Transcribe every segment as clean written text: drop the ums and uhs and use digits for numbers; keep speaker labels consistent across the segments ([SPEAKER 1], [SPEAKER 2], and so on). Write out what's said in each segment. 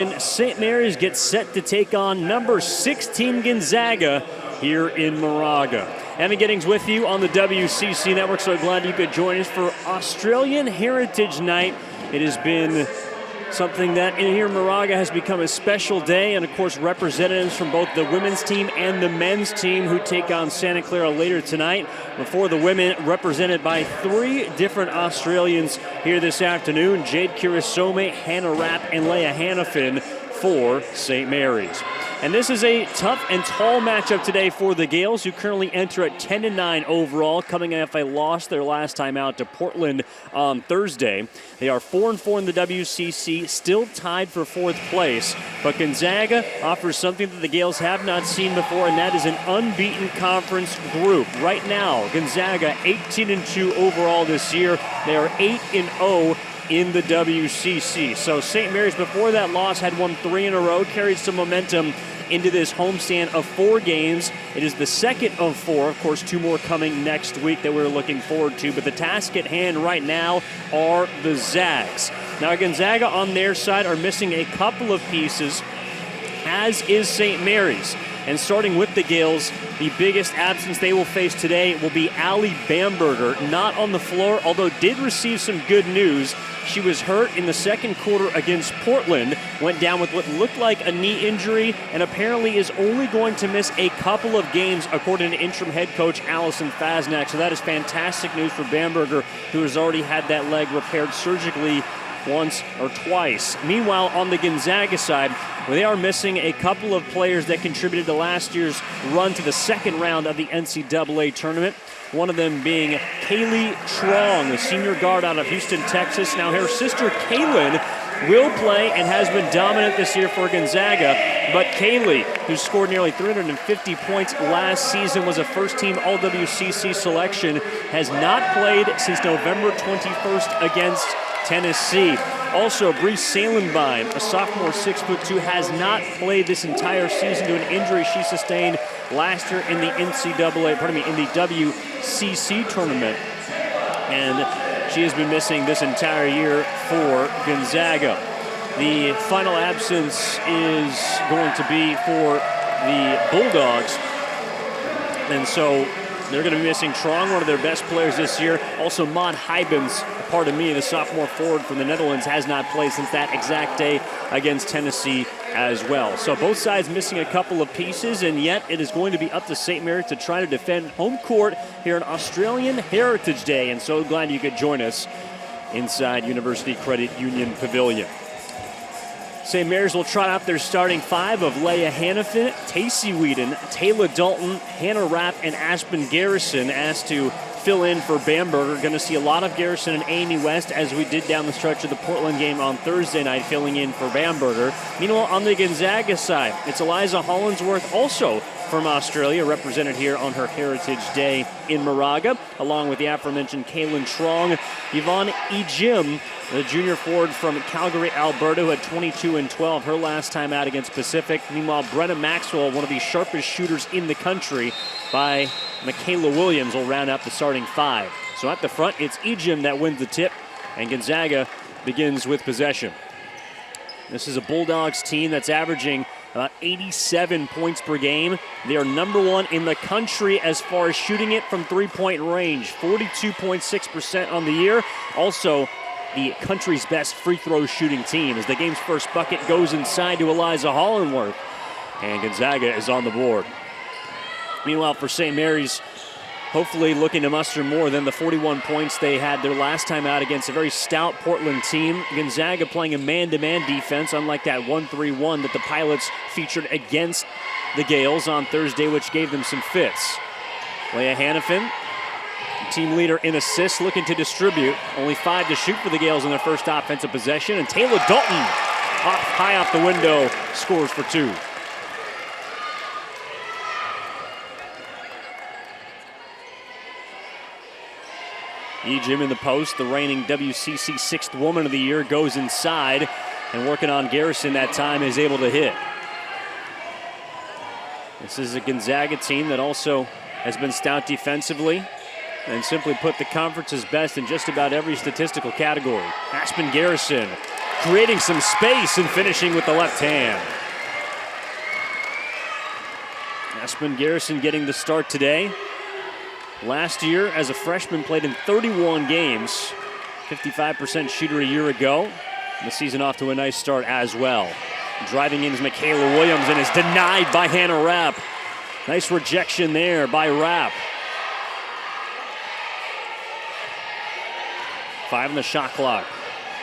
[SPEAKER 1] St. Mary's gets set to take on number 16 Gonzaga here in Moraga. Evan Giddings with you on the WCC Network, so glad you could join us for Australian Heritage Night. It has been something that in here in Moraga has become a special day, and of course representatives from both the women's team and the men's team who take on Santa Clara later tonight. Before the women, represented by three different Australians here this afternoon: Jade Kirisome, Hannah Rapp, and Leah Hannafin for St. Mary's. And this is a tough and tall matchup today for the Gales, who currently enter at 10-9 overall, coming off a loss their last time out to Portland on Thursday. They are 4-4 in the WCC, still tied for fourth place. But Gonzaga offers something that the Gales have not seen before, and that is an unbeaten conference group. Right now, Gonzaga 18-2 overall this year. They are 8-0 in the WCC. So St. Mary's, before that loss, had won 3 in a row, carried some momentum into this homestand of 4 games. It is the second of 4. Of course, 2 more coming next week that we're looking forward to. But the task at hand right now are the Zags. Now, Gonzaga on their side are missing a couple of pieces, as is St. Mary's. And starting with the Gales, the biggest absence they will face today will be Allie Bamberger, not on the floor, although did receive some good news. She was hurt in the second quarter against Portland, went down with what looked like a knee injury, and apparently is only going to miss a couple of games, according to interim head coach Allison Fasnack. So that is fantastic news for Bamberger, who has already had that leg repaired surgically once or twice. Meanwhile, on the Gonzaga side, where they are missing a couple of players that contributed to last year's run to the second round of the NCAA tournament. One of them being Kaylee Trong, the senior guard out of Houston, Texas. Now her sister Kaylin will play and has been dominant this year for Gonzaga. But Kaylee, who scored nearly 350 points last season, was a first-team All-WCC selection, has not played since November 21st against Tennessee. Also, Bree Salenbein, a sophomore, 6'2", has not played this entire season due to an injury she sustained last year in the in the WCC tournament. And she has been missing this entire year for Gonzaga. The final absence is going to be for the Bulldogs. And so they're going to be missing Trong, one of their best players this year. Also, Maud Hybens, the sophomore forward from the Netherlands, has not played since that exact day against Tennessee as well. So both sides missing a couple of pieces, and yet it is going to be up to St. Mary's to try to defend home court here on Australian Heritage Day. And so glad you could join us inside University Credit Union Pavilion. St. Mary's will trot out their starting 5 of Leah Hannafin, Tacey Whedon, Taylor Dalton, Hannah Rapp, and Aspen Garrison asked to fill in for Bamberger. Going to see a lot of Garrison and Amy West, as we did down the stretch of the Portland game on Thursday night, filling in for Bamberger. Meanwhile, on the Gonzaga side, it's Eliza Hollinsworth, also from Australia, represented here on her Heritage Day in Moraga, along with the aforementioned Kaylin Trong. Yvonne Ejim, the junior forward from Calgary, Alberta, who had 22 and 12 her last time out against Pacific. Meanwhile, Brenna Maxwell, one of the sharpest shooters in the country, by Michaela Williams, will round out the starting 5. So at the front, it's Ejim that wins the tip, and Gonzaga begins with possession. This is a Bulldogs team that's averaging about 87 points per game. They are number 1 in the country as far as shooting it from three-point range, 42.6% on the year. Also, the country's best free throw shooting team, as the game's first bucket goes inside to Eliza Hollinsworth, and Gonzaga is on the board. Meanwhile, for St. Mary's, hopefully looking to muster more than the 41 points they had their last time out against a very stout Portland team. Gonzaga playing a man-to-man defense, unlike that 1-3-1 that the Pilots featured against the Gales on Thursday, which gave them some fits. Leah Hannafin, team leader in assists, looking to distribute. Only 5 to shoot for the Gales in their first offensive possession. And Taylor Dalton, high off the window, scores for 2. Ejim in the post, the reigning WCC 6th Woman of the Year, goes inside, and working on Garrison that time is able to hit. This is a Gonzaga team that also has been stout defensively, and simply put, the conference's best in just about every statistical category. Aspen Garrison creating some space and finishing with the left hand. Aspen Garrison getting the start today. Last year, as a freshman, played in 31 games. 55% shooter a year ago. The season off to a nice start as well. Driving in is Michaela Williams and is denied by Hannah Rapp. Nice rejection there by Rapp. 5 on the shot clock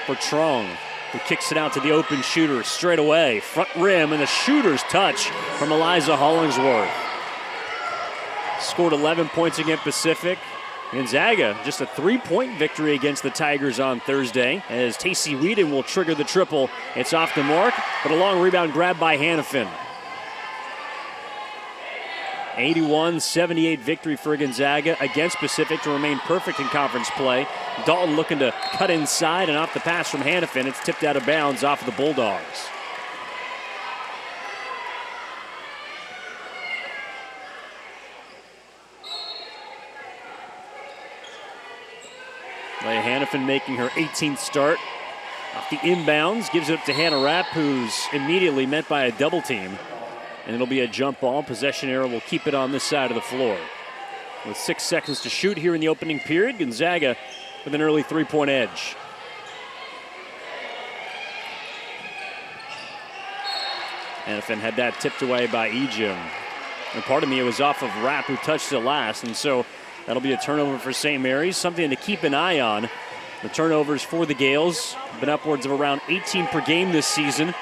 [SPEAKER 1] for Trong, who kicks it out to the open shooter straight away. Front rim and the shooter's touch from Eliza Hollingsworth. Scored 11 points against Pacific. Gonzaga, just a 3-point victory against the Tigers on Thursday, as Tacey Whedon will trigger the triple. It's off the mark, but a long rebound grab by Hannafin. 81-78 victory for Gonzaga against Pacific to remain perfect in conference play. Dalton looking to cut inside, and off the pass from Hannafin, it's tipped out of bounds off of the Bulldogs. Leia Hannafin making her 18th start. Off the inbounds, gives it up to Hannah Rapp, who's immediately met by a double team. And it'll be a jump ball. Possession arrow will keep it on this side of the floor. With 6 seconds to shoot here in the opening period, Gonzaga with an early 3-point edge. Hannafin had that tipped away by Ejim. And pardon me, it was off of Rapp, who touched it last. And so that'll be a turnover for St. Mary's, something to keep an eye on. The turnovers for the Gales have been upwards of around 18 per game this season.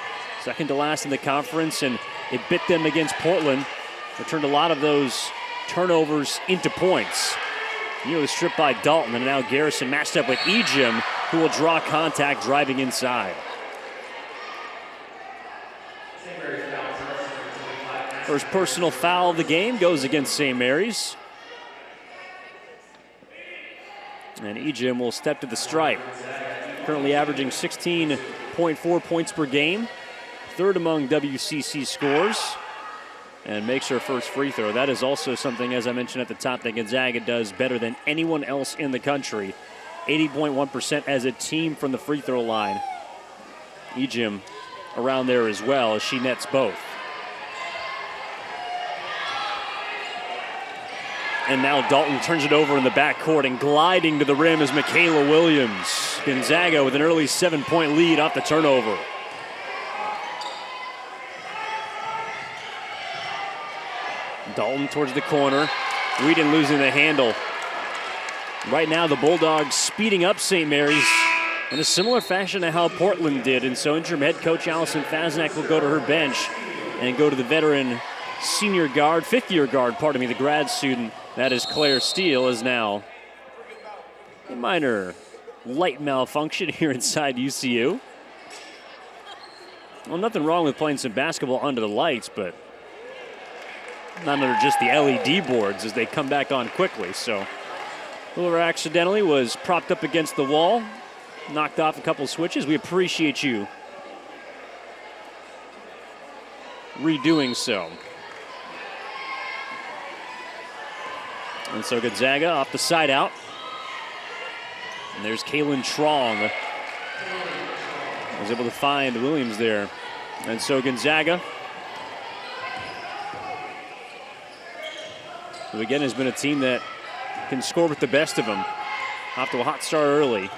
[SPEAKER 1] Second to last in the conference, and it bit them against Portland. They turned a lot of those turnovers into points. Nearly stripped by Dalton, and now Garrison matched up with Ejim, who will draw contact driving inside. First personal foul of the game goes against St. Mary's. And Ejim will step to the stripe. Currently averaging 16.4 points per game. Third among WCC scores. And makes her first free throw. That is also something, as I mentioned at the top, that Gonzaga does better than anyone else in the country. 80.1% as a team from the free throw line. Ejim around there as well, as she nets both. And now Dalton turns it over in the backcourt, and gliding to the rim is Michaela Williams. Gonzaga with an early 7-point lead off the turnover. Dalton towards the corner. Whedon losing the handle. Right now the Bulldogs speeding up St. Mary's in a similar fashion to how Portland did. And so interim head coach Allison Fasnack will go to her bench and go to the veteran senior guard, fifth-year guard, the grad student. That is Claire Steele, is now a minor light malfunction here inside UCU. Well, nothing wrong with playing some basketball under the lights, but not under just the LED boards as they come back on quickly. So whoever accidentally was propped up against the wall, knocked off a couple switches, we appreciate you redoing so. And so Gonzaga off the side out. And there's Kaylin Trong. Was able to find Williams there. And so Gonzaga, who again has been a team that can score with the best of them. Off to a hot start early.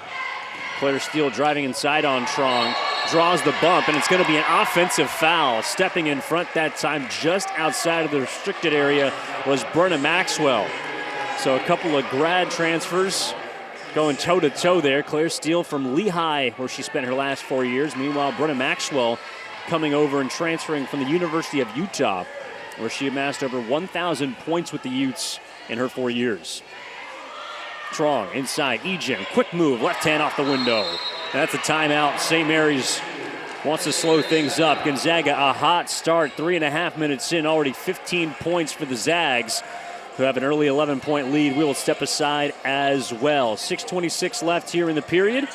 [SPEAKER 1] Claire Steele driving inside on Trong. Draws the bump, and it's going to be an offensive foul. Stepping in front that time just outside of the restricted area was Brenna Maxwell. So a couple of grad transfers going toe-to-toe there. Claire Steele from Lehigh, where she spent her last 4 years. Meanwhile, Brenna Maxwell coming over and transferring from the University of Utah, where she amassed over 1,000 points with the Utes in her 4 years. Trong inside, Ejim, quick move, left hand off the window. And that's a timeout. St. Mary's wants to slow things up. Gonzaga, a hot start, 3.5 minutes in, already 15 points for the Zags, who have an early 11-point lead. We will step aside as well. 6:26 left here in the period.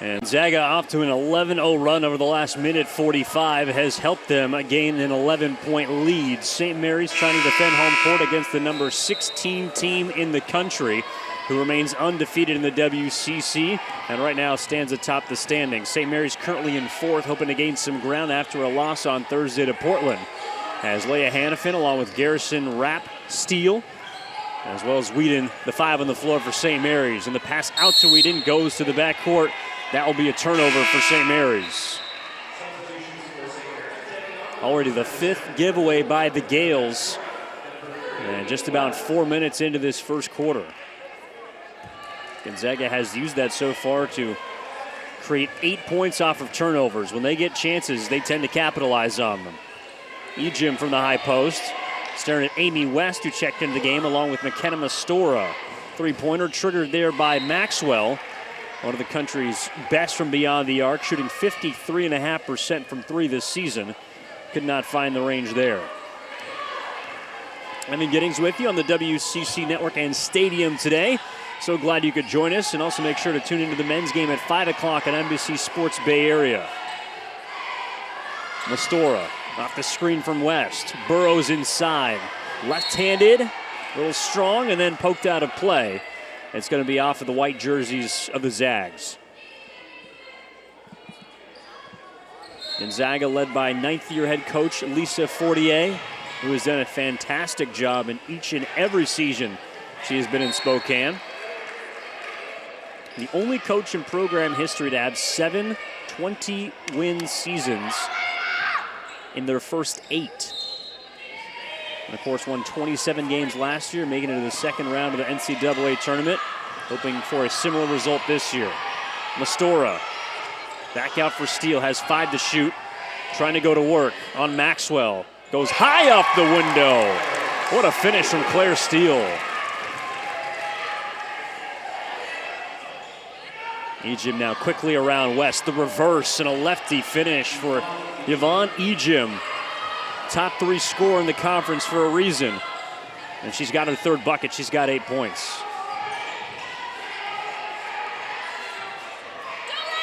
[SPEAKER 1] And Zaga off to an 11-0 run over the last minute 45 has helped them gain an 11-point lead. St. Mary's trying to defend home court against the number 16 team in the country. who remains undefeated in the WCC and right now stands atop the standings. St. Mary's currently in 4th, hoping to gain some ground after a loss on Thursday to Portland. As Leah Hannafin, along with Garrison Rapp Steele, as well as Whedon, the 5 on the floor for St. Mary's. And the pass out to Whedon goes to the backcourt. That will be a turnover for St. Mary's. Already the 5th giveaway by the Gales. And just about 4 minutes into this first quarter. Gonzaga has used that so far to create 8 points off of turnovers. When they get chances, they tend to capitalize on them. Ejim from the high post, staring at Amy West, who checked into the game, along with McKenna Mastora. Three-pointer triggered there by Maxwell, one of the country's best from beyond the arc, shooting 53.5% from 3 this season. Could not find the range there. Evan Giddings with you on the WCC Network and Stadium today. So glad you could join us, and also make sure to tune into the men's game at 5 o'clock on NBC Sports Bay Area. Mastora off the screen from West. Burrows inside. Left-handed, a little strong, and then poked out of play. It's going to be off of the white jerseys of the Zags. Gonzaga led by 9th-year head coach Lisa Fortier, who has done a fantastic job in each and every season she has been in Spokane. The only coach in program history to have 7 20-win seasons in their first 8. And of course won 27 games last year, making it to the second round of the NCAA tournament, hoping for a similar result this year. Mastora back out for Steele, has 5 to shoot, trying to go to work on Maxwell. Goes high off the window. What a finish from Claire Steele. Ejim now quickly around West. The reverse and a lefty finish for Yvonne Ejim. Top 3 scorer in the conference for a reason. And she's got her 3rd bucket. She's got 8 points.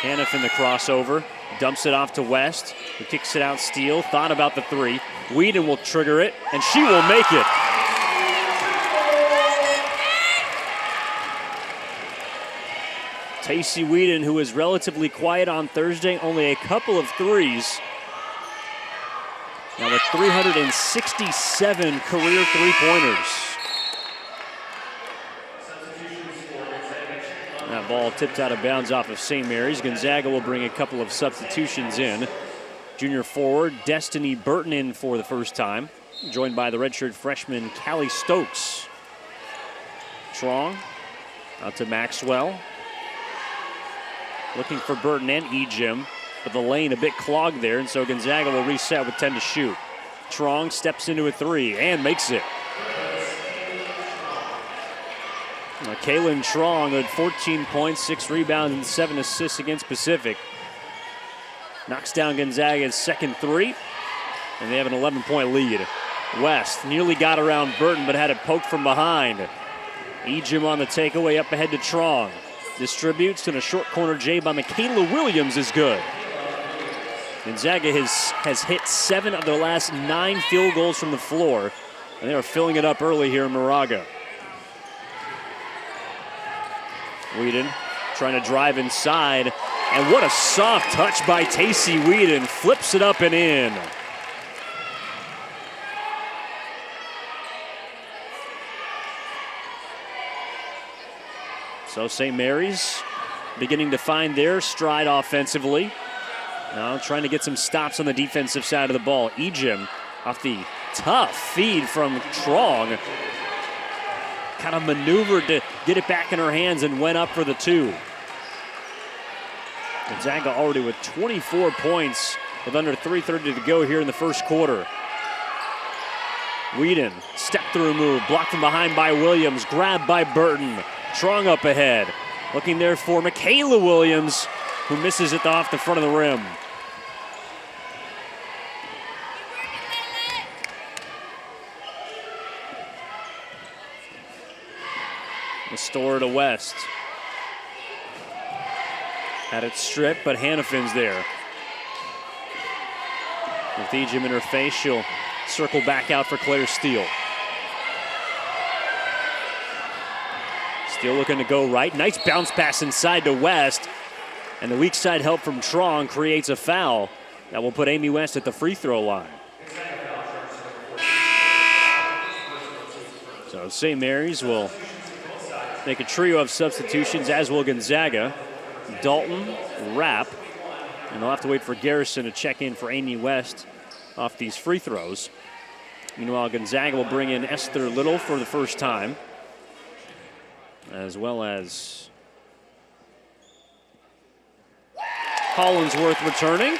[SPEAKER 1] Hannafin the crossover. Dumps it off to West, who kicks it out. Steele thought about the 3. Whedon will trigger it, and she will make it. Tacey Whedon, who was relatively quiet on Thursday, only a couple of threes. Now with 367 career three-pointers. That ball tipped out of bounds off of St. Mary's. Gonzaga will bring a couple of substitutions in. Junior forward Destiny Burton in for the first time, joined by the redshirt freshman Callie Stokes. Trong out to Maxwell. Looking for Burton and Ejim, but the lane a bit clogged there, and so Gonzaga will reset with 10 to shoot. Trong steps into a 3 and makes it. Kaylin Trong had 14 points, 6 rebounds, and 7 assists against Pacific. Knocks down Gonzaga's second 3, and they have an 11-point lead. West nearly got around Burton, but had it poked from behind. Ejim on the takeaway up ahead to Trong. Distributes, and a short corner J by Michaela Williams is good. Gonzaga has hit 7 of their last 9 field goals from the floor, and they are filling it up early here in Moraga. Whedon trying to drive inside, and what a soft touch by Tacey Whedon. Flips it up and in. So St. Mary's beginning to find their stride offensively. Now trying to get some stops on the defensive side of the ball. Ejim off the tough feed from Trong. Kind of maneuvered to get it back in her hands and went up for the 2. Gonzaga already with 24 points with under 3:30 to go here in the first quarter. Whedon, step through move, blocked from behind by Williams, grabbed by Burton. Trong up ahead, looking there for Michaela Williams, who misses it off the front of the rim. Mastora to West. Had it stripped, but Hannafin's there. With Ejim in her face, she'll circle back out for Claire Steele. Still looking to go right. Nice bounce pass inside to West. And the weak side help from Trong creates a foul that will put Amy West at the free throw line. So St. Mary's will make a trio of substitutions, as will Gonzaga. Dalton, Rapp, and they'll have to wait for Garrison to check in for Amy West off these free throws. Meanwhile, Gonzaga will bring in Esther Little for the first time, as well as Hollinsworth returning.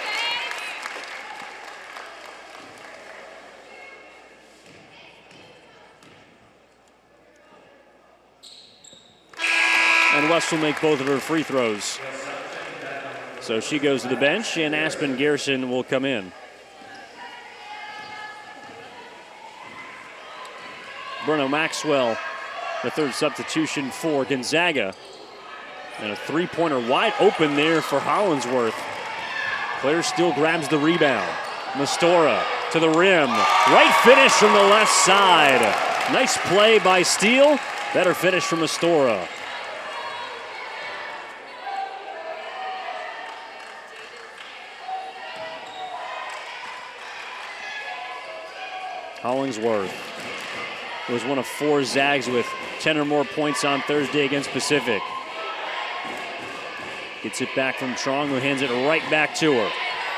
[SPEAKER 1] And West will make both of her free throws. So she goes to the bench, and Aspen Garrison will come in. Bruno Maxwell, the third substitution for Gonzaga. And a three-pointer wide open there for Hollinsworth. Claire Steele grabs the rebound. Mastora to the rim. Right finish from the left side. Nice play by Steele. Better finish from Mastora. Hollingsworth was one of 4 Zags with 10 or more points on Thursday against Pacific. Gets it back from Trong, who hands it right back to her.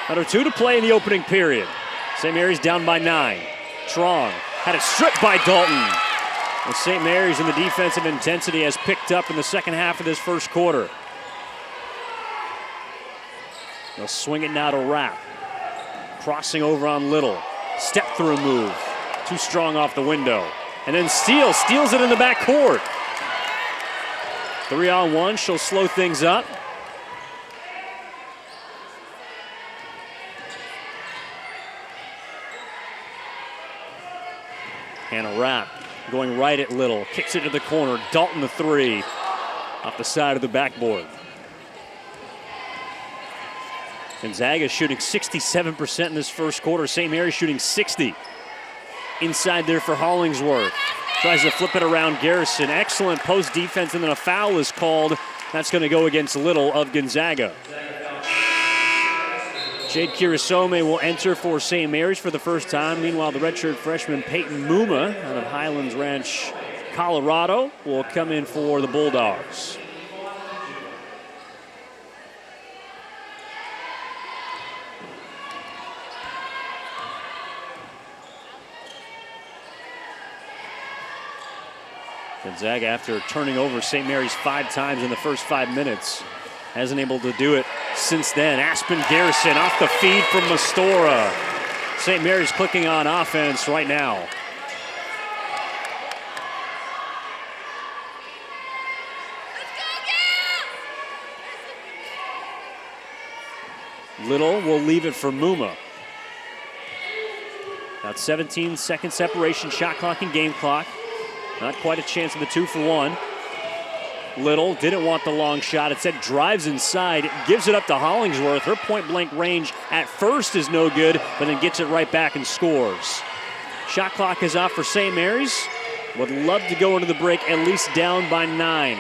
[SPEAKER 1] Under 2 to play in the opening period. St. Mary's down by 9. Trong had it stripped by Dalton. And St. Mary's in the defensive intensity has picked up in the second half of this first quarter. They'll swing it now to Rapp. Crossing over on Little. Step through move. Too strong off the window. And then Steele steals it in the backcourt. 3-on-1, she'll slow things up. Hannah Rapp going right at Little. Kicks it to the corner. Dalton the three. Off the side of the backboard. Gonzaga shooting 67% in this first quarter. St. Mary's shooting 60%. Inside there for Hollingsworth. Tries to flip it around Garrison. Excellent post defense, and then a foul is called. That's going to go against Little of Gonzaga. Jade Kirisome will enter for St. Mary's for the first time. Meanwhile, the redshirt freshman Peyton Muma out of Highlands Ranch, Colorado, will come in for the Bulldogs. Gonzaga, after turning over St. Mary's 5 times in the first 5 minutes, hasn't able to do it since then. Aspen Garrison off the feed from Mastora. St. Mary's clicking on offense right now. Little will leave it for Muma. About 17-second separation, shot clock and game clock. Not quite a chance of the 2-for-1. Little didn't want the long shot. Instead drives inside, gives it up to Hollingsworth. Her point-blank range at first is no good, but then gets it right back and scores. Shot clock is off for St. Mary's. Would love to go into the break at least down by 9.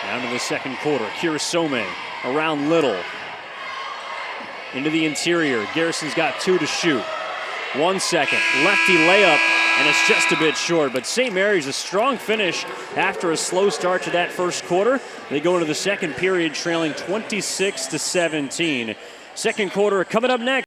[SPEAKER 1] Down to the second quarter. Kirisome around Little. Into the interior. Garrison's got 2 to shoot. 1 second. Lefty layup. And it's just a bit short, but St. Mary's a strong finish after a slow start to that first quarter. They go into the second period trailing 26-17. Second quarter coming up next.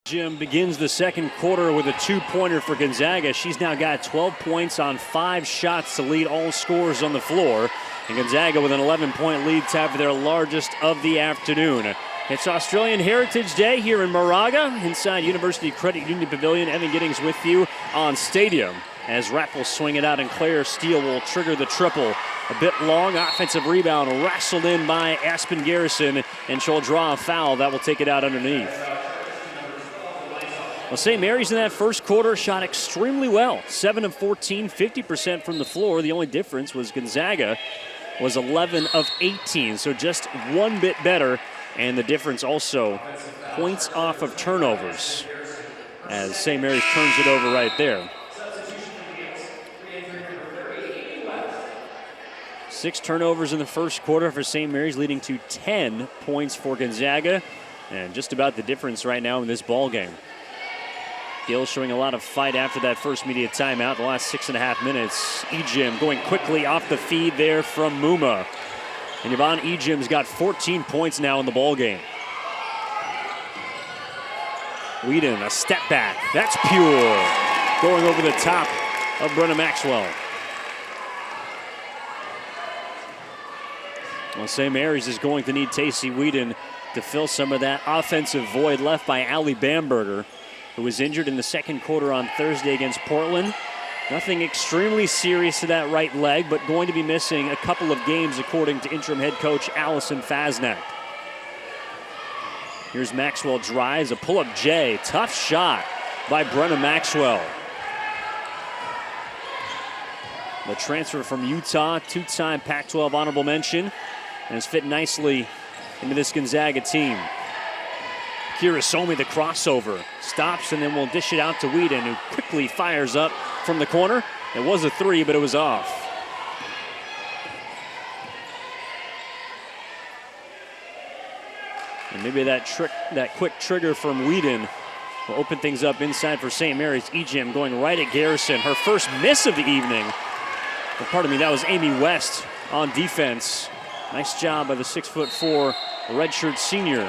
[SPEAKER 1] Jim begins the second quarter with a 2-pointer for Gonzaga. She's now got 12 points on 5 shots to lead all scorers on the floor. And Gonzaga with an 11-point lead, tied for their largest of the afternoon. It's Australian Heritage Day here in Moraga, inside University Credit Union Pavilion. Evan Giddings with you on Stadium as Rapp will swing it out and Claire Steele will trigger the triple. A bit long, offensive rebound wrestled in by Aspen Garrison, and she'll draw a foul that will take it out underneath. Well, St. Mary's in that first quarter shot extremely well. 7 of 14, 50% from the floor. The only difference was Gonzaga was 11 of 18, so just one bit better. And the difference also points off of turnovers as St. Mary's turns it over right there. 6 turnovers in the first quarter for St. Mary's, leading to 10 points for Gonzaga, and just about the difference right now in this ball game. Gill showing a lot of fight after that first media timeout. The last 6.5 minutes. Ejim going quickly off the feed there from Muma. And Yvonne Ejim's got 14 points now in the ball game. Whedon, a step back. That's pure. Going over the top of Brenna Maxwell. Well, St. Mary's is going to need Tacey Whedon to fill some of that offensive void left by Allie Bamberger, who was injured in the second quarter on Thursday against Portland. Nothing extremely serious to that right leg, but going to be missing a couple of games according to interim head coach Allison Fasnacht. Here's Maxwell drives, a pull-up J. Tough shot by Brenna Maxwell. The transfer from Utah, 2-time Pac-12 honorable mention, and has fit nicely into this Gonzaga team. Kirasomi, the crossover, stops and then will dish it out to Whedon, who quickly fires up from the corner. It was a 3, but it was off. And maybe that quick trigger from Whedon will open things up inside for St. Mary's. Ejim going right at Garrison, her first miss of the evening. Well, pardon me, that was Amy West on defense. Nice job by the 6'4" redshirt senior.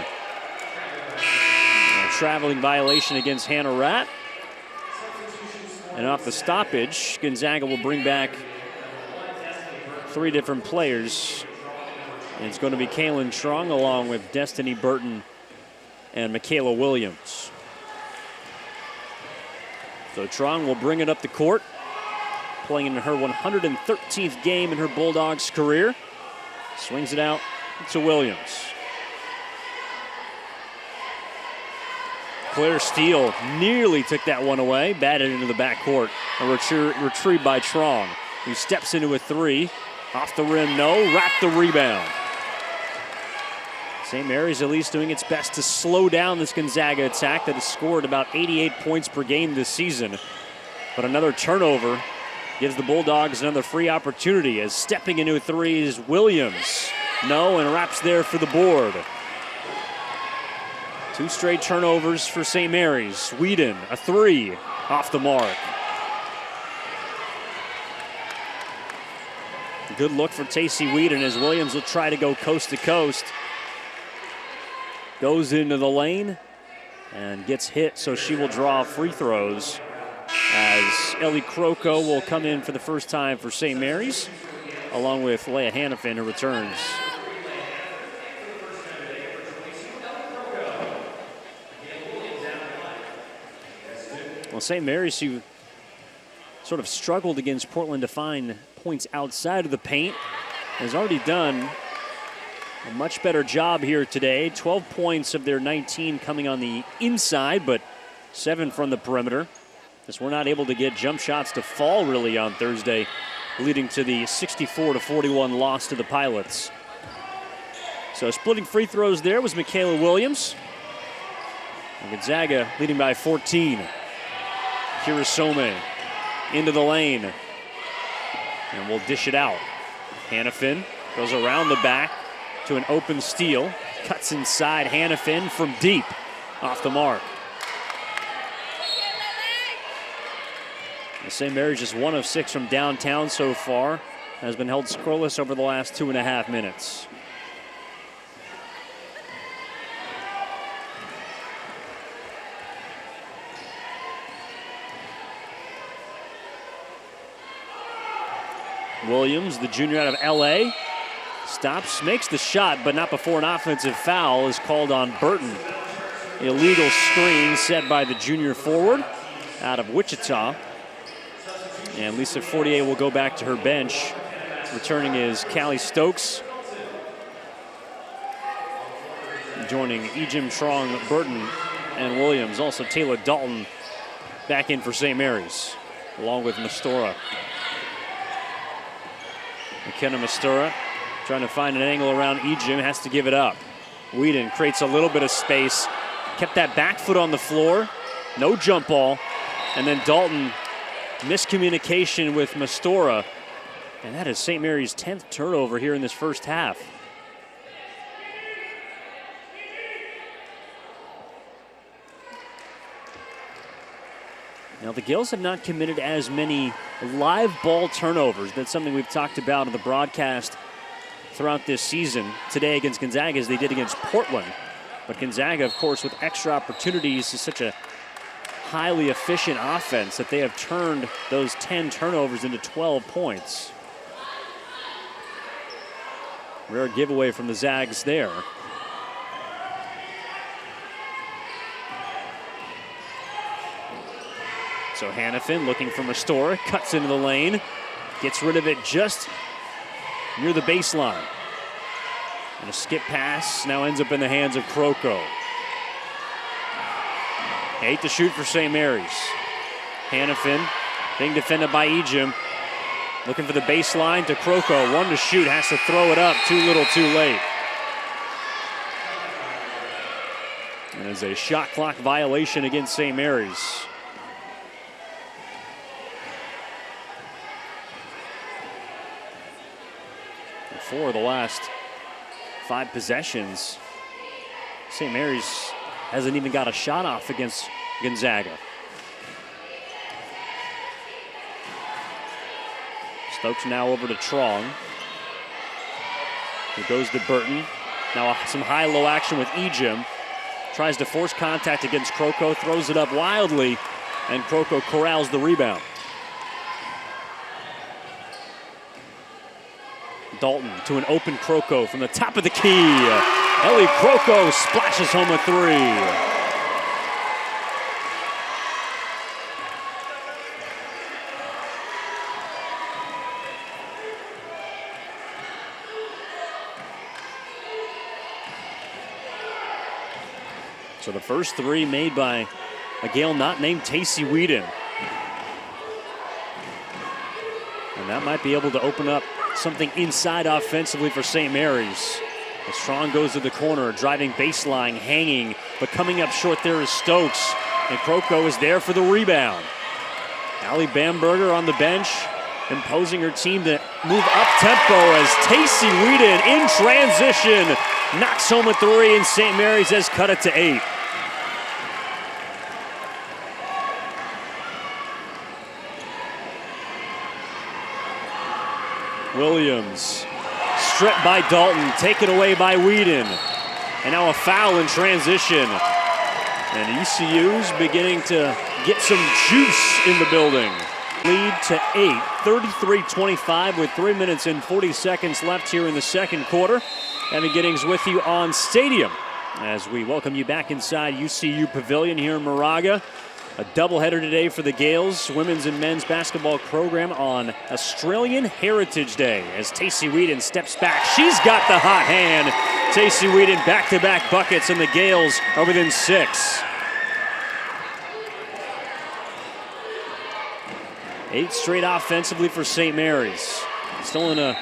[SPEAKER 1] A traveling violation against Hannah Ratt. And off the stoppage, Gonzaga will bring back 3 different players. And it's going to be Kaylin Trong along with Destiny Burton and Michaela Williams. So Trong will bring it up the court, playing in her 113th game in her Bulldogs career. Swings it out to Williams. Claire Steele nearly took that one away, batted into the backcourt. A retrieve by Trong, who steps into a 3. Off the rim, no, wrapped the rebound. St. Mary's at least doing its best to slow down this Gonzaga attack that has scored about 88 points per game this season. But another turnover gives the Bulldogs another free opportunity, as stepping into a 3 is Williams. No, and wraps there for the board. 2 straight turnovers for St. Mary's. Whedon, a 3 off the mark. Good look for Tacey Whedon as Williams will try to go coast to coast. Goes into the lane and gets hit, so she will draw free throws as Ellie Croco will come in for the first time for St. Mary's, along with Leah Hannafin, who returns. Well, St. Mary's, who sort of struggled against Portland to find points outside of the paint, has already done a much better job here today. 12 points of their 19 coming on the inside, but 7 from the perimeter. As we're not able to get jump shots to fall really on Thursday, leading to the 64-41 loss to the Pilots. So splitting free throws there was Michaela Williams. And Gonzaga leading by 14. Kirasome into the lane. And we'll dish it out. Hannafin goes around the back to an open steal. Cuts inside Hannafin from deep. Off the mark. The St. Mary's just 1 of 6 from downtown so far. Has been held scoreless over the last 2.5 minutes. Williams, the junior out of LA, stops, makes the shot, but not before an offensive foul is called on Burton. Illegal screen set by the junior forward out of Wichita. And Lisa Fortier will go back to her bench. Returning is Callie Stokes. Joining Ejim, Trong, Burton, and Williams. Also Taylor Dalton back in for St. Mary's, along with Mastora. McKenna Mastora trying to find an angle around Ejim, has to give it up. Whedon creates a little bit of space. Kept that back foot on the floor. No jump ball. And then Dalton, miscommunication with Mastora, And that is St. Mary's 10th turnover here in this first half. Now, the Gales have not committed as many live ball turnovers. That's something we've talked about in the broadcast throughout this season. Today against Gonzaga as they did against Portland. But Gonzaga, of course, with extra opportunities, is such a highly efficient offense that they have turned those 10 turnovers into 12 points. Rare giveaway from the Zags there. So Hannafin looking for Mastora, cuts into the lane, gets rid of it just near the baseline. And a skip pass now ends up in the hands of Kroko. 8 to shoot for St. Mary's. Hannafin being defended by Ejim. Looking for the baseline to Kroko. 1 to shoot, has to throw it up. Too little, too late. And there's a shot clock violation against St. Mary's. And 4 of the last 5 possessions, St. Mary's hasn't even got a shot off against Gonzaga. Stokes now over to Trong. He goes to Burton. Now some high-low action with Ejim. Tries to force contact against Kroko, throws it up wildly, and Kroko corrals the rebound. Dalton to an open Kroko from the top of the key. Ellie Kroko splashes home a 3. So the first 3 made by a Gale not named Tacey Whedon. And that might be able to open up something inside offensively for St. Mary's. As Strong goes to the corner, driving baseline, hanging, but coming up short there is Stokes. And Kroko is there for the rebound. Allie Bamberger on the bench, imposing her team to move up-tempo as Tacey Whedon in transition knocks home a 3, and St. Mary's has cut it to 8. Williams, stripped by Dalton, taken away by Whedon. And now a foul in transition. And ECU's beginning to get some juice in the building. Lead to 8, 33-25 with 3 minutes and 40 seconds left here in the second quarter. Evan Giddings with you on Stadium as we welcome you back inside UCU Pavilion here in Moraga. A doubleheader today for the Gales women's and men's basketball program on Australian Heritage Day as Tacey Whedon steps back. She's got the hot hand. Tacey Whedon back-to-back buckets, and the Gales are within 6. 8 straight offensively for St. Mary's. Still in a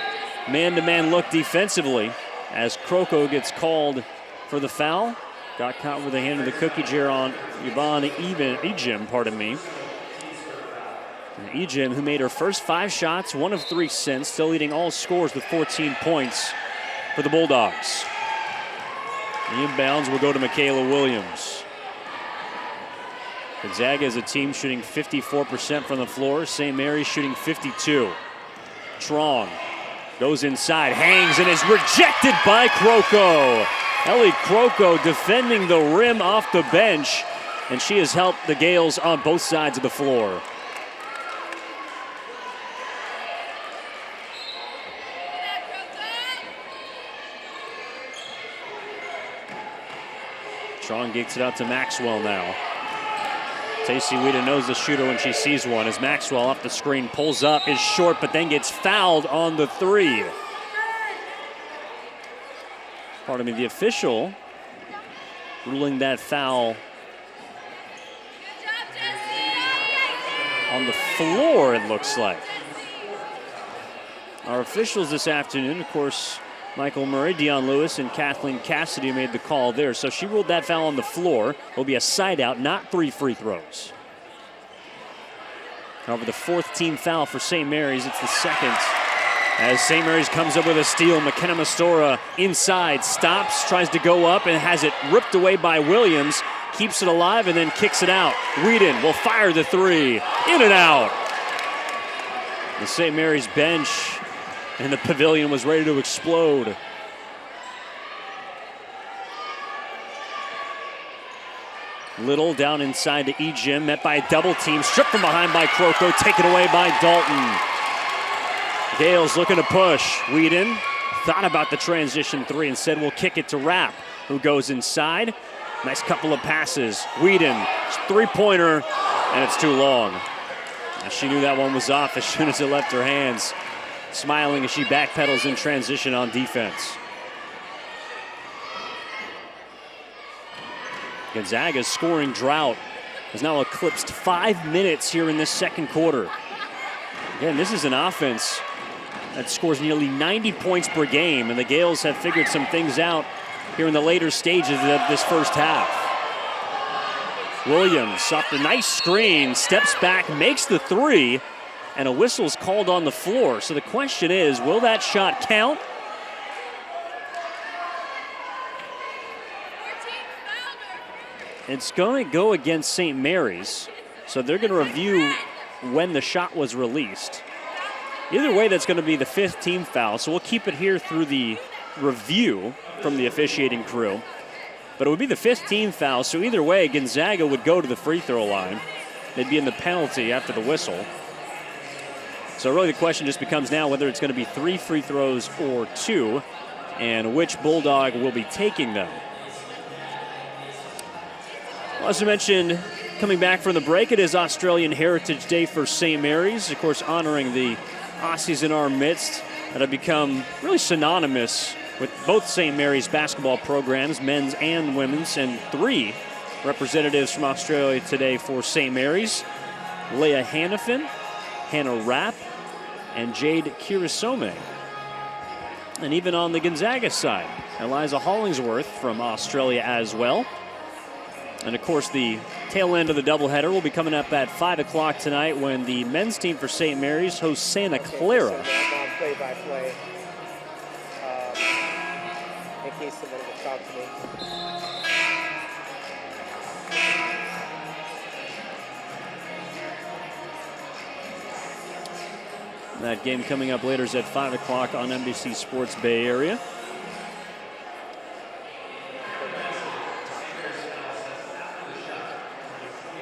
[SPEAKER 1] man-to-man look defensively as Kroko gets called for the foul. Got caught with a hand of the cookie jar on Ejim, pardon me. And Ejim, who made her first 5 shots, 1 of 3 since, still leading all scores with 14 points for the Bulldogs. The inbounds will go to Michaela Williams. Gonzaga is a team shooting 54% from the floor. St. Mary's shooting 52%. Trong goes inside, hangs, and is rejected by Kroko. Ellie Kroko defending the rim off the bench, and she has helped the Gales on both sides of the floor. Strong gets it out to Maxwell now. Tacey Whedon knows the shooter when she sees one as Maxwell off the screen pulls up, is short, but then gets fouled on the 3. Pardon me, the official ruling that foul on the floor, it looks like. Our officials this afternoon, of course, Michael Murray, Dion Lewis, and Kathleen Cassidy made the call there. So she ruled that foul on the floor. It will be a side out, not 3 free throws. However, the 4th team foul for St. Mary's. It's the 2nd As St. Mary's comes up with a steal, McKenna Mastora inside, stops, tries to go up, and has it ripped away by Williams. Keeps it alive and then kicks it out. Whedon will fire the three. In and out. The St. Mary's bench and the pavilion was ready to explode. Little down inside to Ejim, met by a double team, stripped from behind by Croco, taken away by Dalton. Gales looking to push. Whedon thought about the transition three and said we'll kick it to Rapp, who goes inside. Nice couple of passes. Whedon, three-pointer, and it's too long. She knew that one was off as soon as it left her hands. Smiling as she backpedals in transition on defense. Gonzaga's scoring drought has now eclipsed 5 minutes here in this second quarter. Again, this is an offense that scores nearly 90 points per game, and the Gales have figured some things out here in the later stages of this first half. Williams off the nice screen, steps back, makes the three, and a whistle's called on the floor. So the question is, will that shot count? It's going to go against St. Mary's, so they're going to review when the shot was released. Either way, that's going to be the 5th team foul, so we'll keep it here through the review from the officiating crew. But it would be the 5th team foul, so either way, Gonzaga would go to the free throw line. They'd be in the penalty after the whistle. So really the question just becomes now whether it's going to be 3 free throws or 2, and which Bulldog will be taking them. Well, as I mentioned, coming back from the break, it is Australian Heritage Day for St. Mary's, of course honoring the Aussies in our midst that have become really synonymous with both St. Mary's basketball programs, men's and women's, and 3 representatives from Australia today for St. Mary's. Leah Hannafin, Hannah Rapp, and Jade Kirisome. And even on the Gonzaga side, Eliza Hollingsworth from Australia as well. And of course, the tail end of the doubleheader will be coming up at 5 o'clock tonight when the men's team for St. Mary's hosts Santa Clara.
[SPEAKER 2] Play-by-play, in case somebody will talk to me.
[SPEAKER 1] That game coming up later is at 5 o'clock on NBC Sports Bay Area.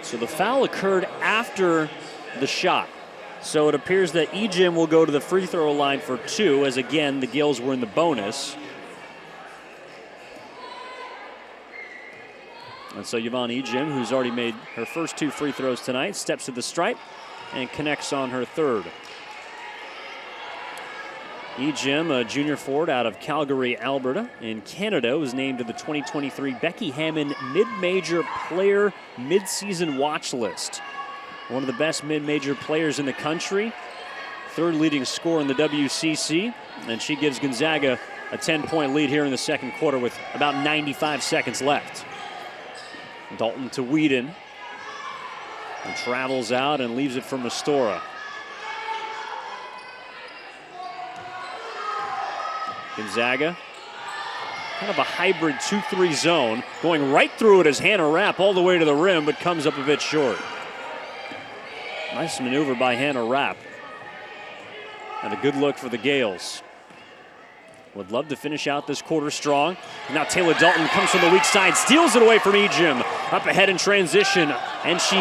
[SPEAKER 1] So the foul occurred after the shot. So it appears that Ejim will go to the free throw line for 2, as again, the Gales were in the bonus. And so Yvonne Ejim, who's already made her first 2 free throws tonight, steps to the stripe and connects on her third. Ejim, a junior forward out of Calgary, Alberta, in Canada, was named to the 2023 Becky Hammond Mid-Major Player Mid-Season Watch List. One of the best mid-major players in the country, 3rd leading scorer in the WCC, and she gives Gonzaga a 10-point lead here in the second quarter with about 95 seconds left. Dalton to Whedon, and travels out and leaves it for Mastora. Gonzaga, kind of a hybrid 2-3 zone, going right through it as Hannah Rapp all the way to the rim, but comes up a bit short. Nice maneuver by Hannah Rapp. And a good look for the Gales. Would love to finish out this quarter strong. Now Taylor Dalton comes from the weak side, steals it away from Ejim. Up ahead in transition, and she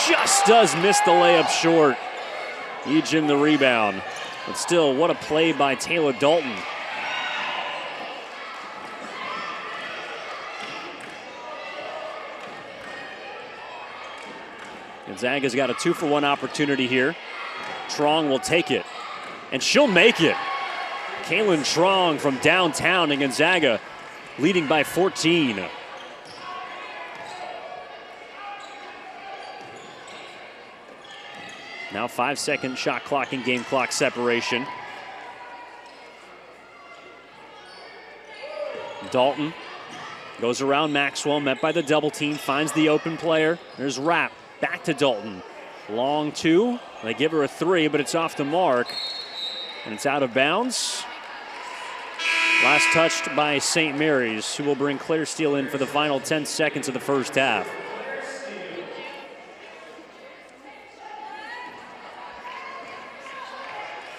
[SPEAKER 1] just does miss the layup short. Ejim the rebound. But still, what a play by Taylor Dalton. Gonzaga's got a 2-for-1 opportunity here. Trong will take it, and she'll make it. Kaylin Trong from downtown, and Gonzaga leading by 14. Now 5-second shot clock and game clock separation. Dalton goes around Maxwell, met by the double team, finds the open player. There's Rapp. Back to Dalton. Long 2. They give her a 3, but it's off the mark. And it's out of bounds. Last touched by St. Mary's, who will bring Claire Steele in for the final 10 seconds of the first half.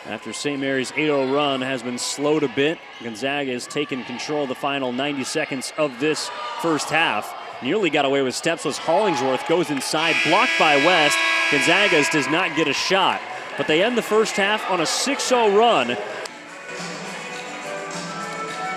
[SPEAKER 1] After St. Mary's 8-0 run has been slowed a bit, Gonzaga has taken control of the final 90 seconds of this first half. Nearly got away with steps was Hollingsworth, goes inside, blocked by West. Gonzaga's does not get a shot, but they end the first half on a 6-0 run.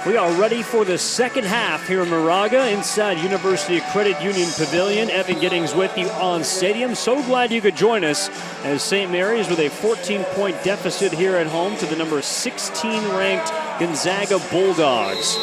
[SPEAKER 1] We are ready for the second half here in Moraga inside University of Credit Union Pavilion. Evan Giddings with you on Stadium. So glad you could join us as St. Mary's with a 14-point deficit here at home to the number 16 ranked Gonzaga Bulldogs.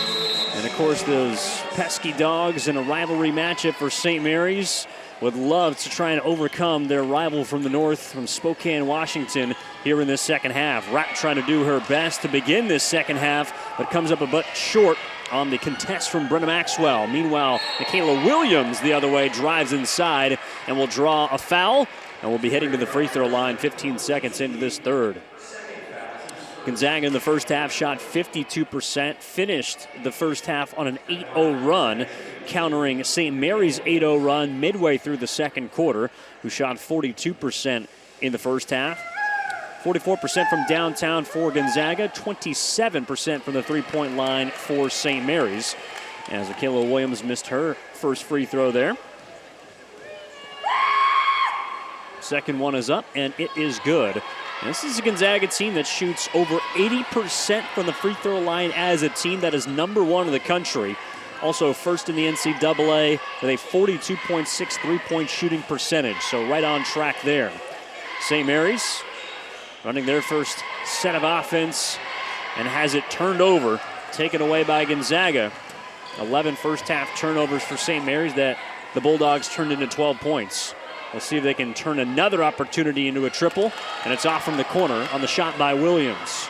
[SPEAKER 1] And of course those pesky dogs in a rivalry matchup for St. Mary's would love to try and overcome their rival from the north, from Spokane, Washington, here in this second half. Rapp trying to do her best to begin this second half, but comes up a bit short on the contest from Brenna Maxwell. Meanwhile, Michaela Williams the other way drives inside and will draw a foul, and will be heading to the free throw line 15 seconds into this third. Gonzaga in the first half shot 52%, finished the first half on an 8-0 run, countering St. Mary's 8-0 run midway through the second quarter, who shot 42% in the first half. 44% from downtown for Gonzaga, 27% from the three-point line for St. Mary's, as Michaela Williams missed her first free throw there. Second one is up, and it is good. And this is a Gonzaga team that shoots over 80% from the free throw line as a team. That is number one in the country. Also first in the NCAA with a 42.6 three-point shooting percentage, so right on track there. St. Mary's running their first set of offense and has it turned over, taken away by Gonzaga. 11 first half turnovers for St. Mary's that the Bulldogs turned into 12 points. We'll see if they can turn another opportunity into a triple, and it's off from the corner on the shot by Williams.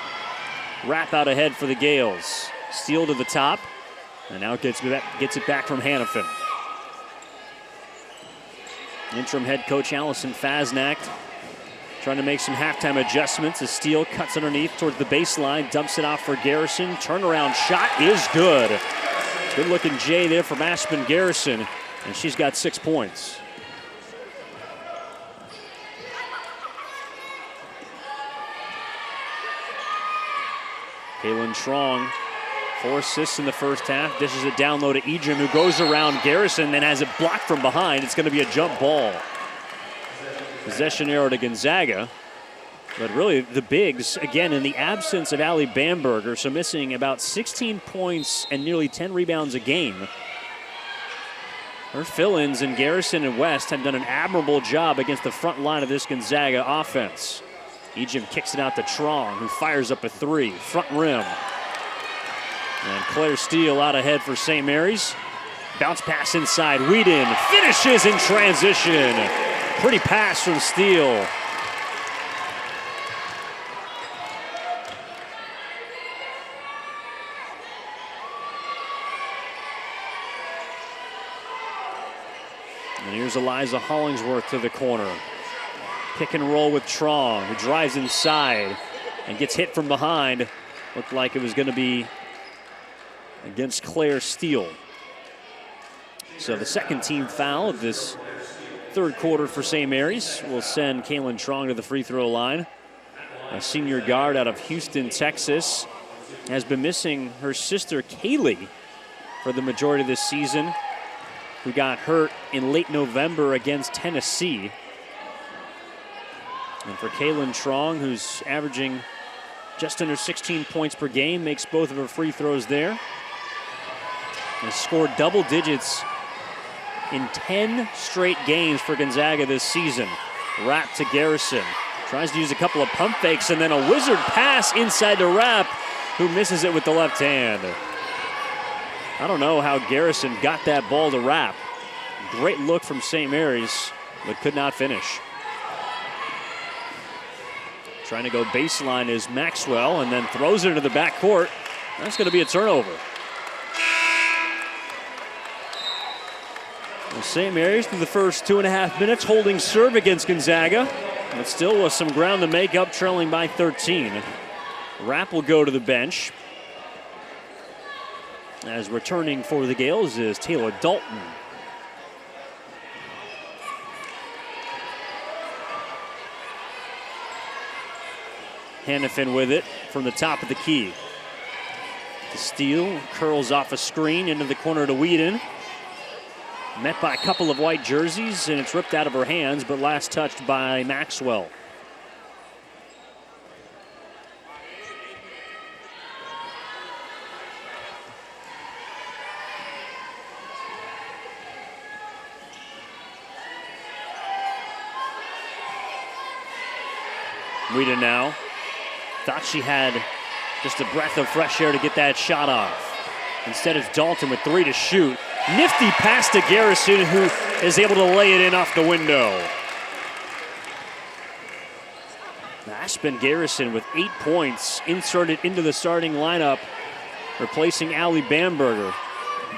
[SPEAKER 1] Rapp out ahead for the Gales. Steele to the top, and now gets it back from Hannafin. Interim head coach Allison Fasnacht trying to make some halftime adjustments as Steele cuts underneath towards the baseline, dumps it off for Garrison. Turnaround shot is good. Good looking J there from Aspen Garrison, and she's got 6 points. Kaylin Trong, 4 assists in the first half, dishes it down low to Ejim, who goes around Garrison, then has it blocked from behind. It's going to be a jump ball. Possession arrow to Gonzaga, but really the bigs, again, in the absence of Allie Bamberger, so missing about 16 points and nearly 10 rebounds a game. Her fill-ins in Garrison and West have done an admirable job against the front line of this Gonzaga offense. Ejim kicks it out to Trong, who fires up a three, front rim. And Claire Steele out ahead for St. Mary's. Bounce pass inside, Whedon finishes in transition. Pretty pass from Steele. And here's Eliza Hollingsworth to the corner. Pick and roll with Trong, who drives inside and gets hit from behind. Looked like it was going to be against Claire Steele. So the second team foul of this third quarter for St. Mary's will send Kaylin Trong to the free throw line. A senior guard out of Houston, Texas, has been missing her sister Kaylee for the majority of this season, who got hurt in late November against Tennessee. And for Kaylin Trong, who's averaging just under 16 points per game, makes both of her free throws there. And scored double digits in 10 straight games for Gonzaga this season. Rapp to Garrison. Tries to use a couple of pump fakes and then a wizard pass inside to Rapp, who misses it with the left hand. I don't know how Garrison got that ball to Rapp. Great look from St. Mary's, but could not finish. Trying to go baseline is Maxwell, and then throws it into the backcourt. That's going to be a turnover. Well, St. Mary's through the first 2.5 minutes holding serve against Gonzaga, but still with some ground to make up, trailing by 13. Rapp will go to the bench. As returning for the Gales is Taylor Dalton. Hannafin with it from the top of the key. The steal curls off a screen into the corner to Whedon. Met by a couple of white jerseys, and it's ripped out of her hands, but last touched by Maxwell. Whedon now. Thought she had just a breath of fresh air to get that shot off. Instead, it's Dalton with 3 to shoot. Nifty pass to Garrison, who is able to lay it in off the window. Aspen Garrison with 8 points inserted into the starting lineup, replacing Allie Bamberger.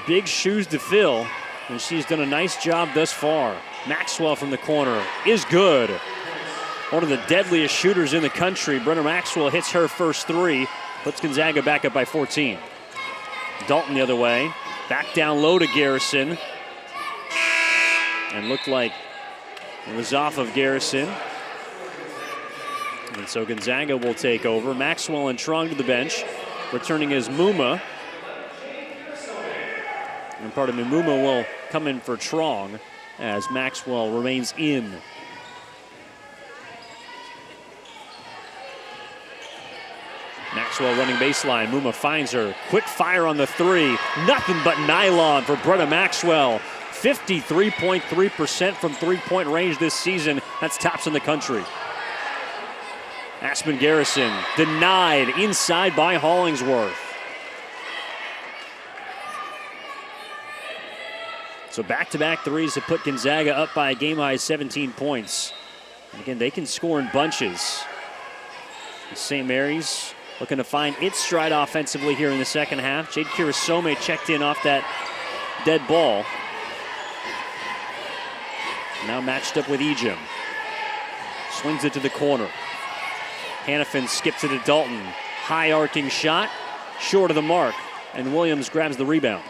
[SPEAKER 1] Big shoes to fill, and she's done a nice job thus far. Maxwell from the corner is good. One of the deadliest shooters in the country. Brenna Maxwell hits her first 3, puts Gonzaga back up by 14. Dalton the other way, back down low to Garrison. And looked like it was off of Garrison. And so Gonzaga will take over. Maxwell and Trong to the bench. Returning is Muma. And pardon me, Muma will come in for Trong as Maxwell remains in. Maxwell running baseline. Muma finds her. Quick fire on the 3. Nothing but nylon for Brenna Maxwell. 53.3% from three-point range this season. That's tops in the country. Aspen Garrison denied inside by Hollingsworth. So back-to-back threes have put Gonzaga up by a game-high 17 points. And again, they can score in bunches. St. Mary's looking to find its stride offensively here in the second half. Jade Kirasome checked in off that dead ball. Now matched up with Ejim. Swings it to the corner. Hannafin skips it to Dalton. High arcing shot, short of the mark, and Williams grabs the rebound.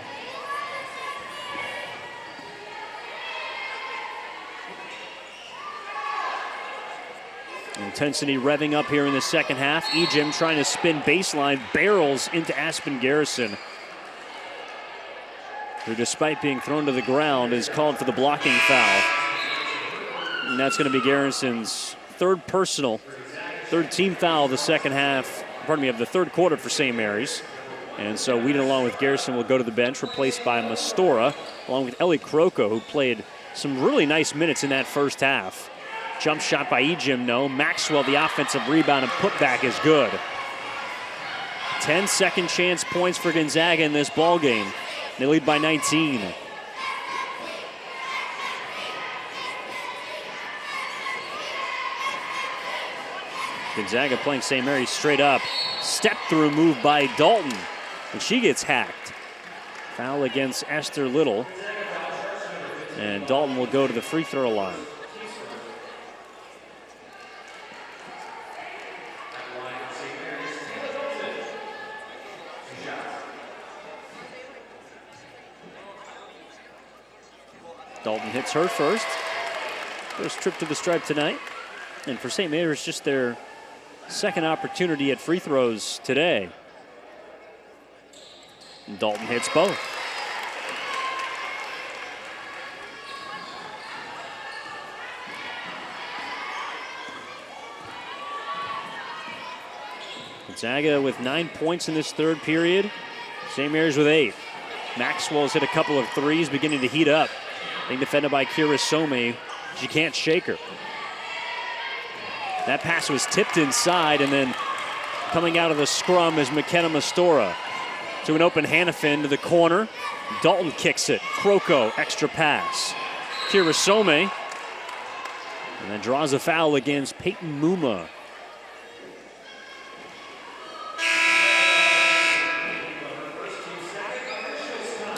[SPEAKER 1] Intensity revving up here in the second half. Ejim trying to spin baseline, barrels into Aspen Garrison, who, despite being thrown to the ground, is called for the blocking foul. And that's going to be Garrison's third team foul of the second half, of the third quarter for St. Mary's. And so Whedon, along with Garrison, will go to the bench, replaced by Mastora, along with Ellie Croco, who played some really nice minutes in that first half. Jump shot by Ejim, no. Maxwell, the offensive rebound and putback is good. 10 second chance points for Gonzaga in this ball game. They lead by 19. Gonzaga playing St. Mary's straight up. Step through move by Dalton, and she gets hacked. Foul against Esther Little. And Dalton will go to the free throw line. Dalton hits her first. First trip to the stripe tonight. And for St. Mary's, just their second opportunity at free throws today. And Dalton hits both. Gonzaga with 9 points in this third period. St. Mary's with 8. Maxwell's hit a couple of threes, beginning to heat up. Being defended by Kirasome. She can't shake her. That pass was tipped inside, and then coming out of the scrum is McKenna Mastora. To an open Hannafin to the corner. Dalton kicks it. Croco, extra pass. Kirasome. And then draws a foul against Peyton Muma.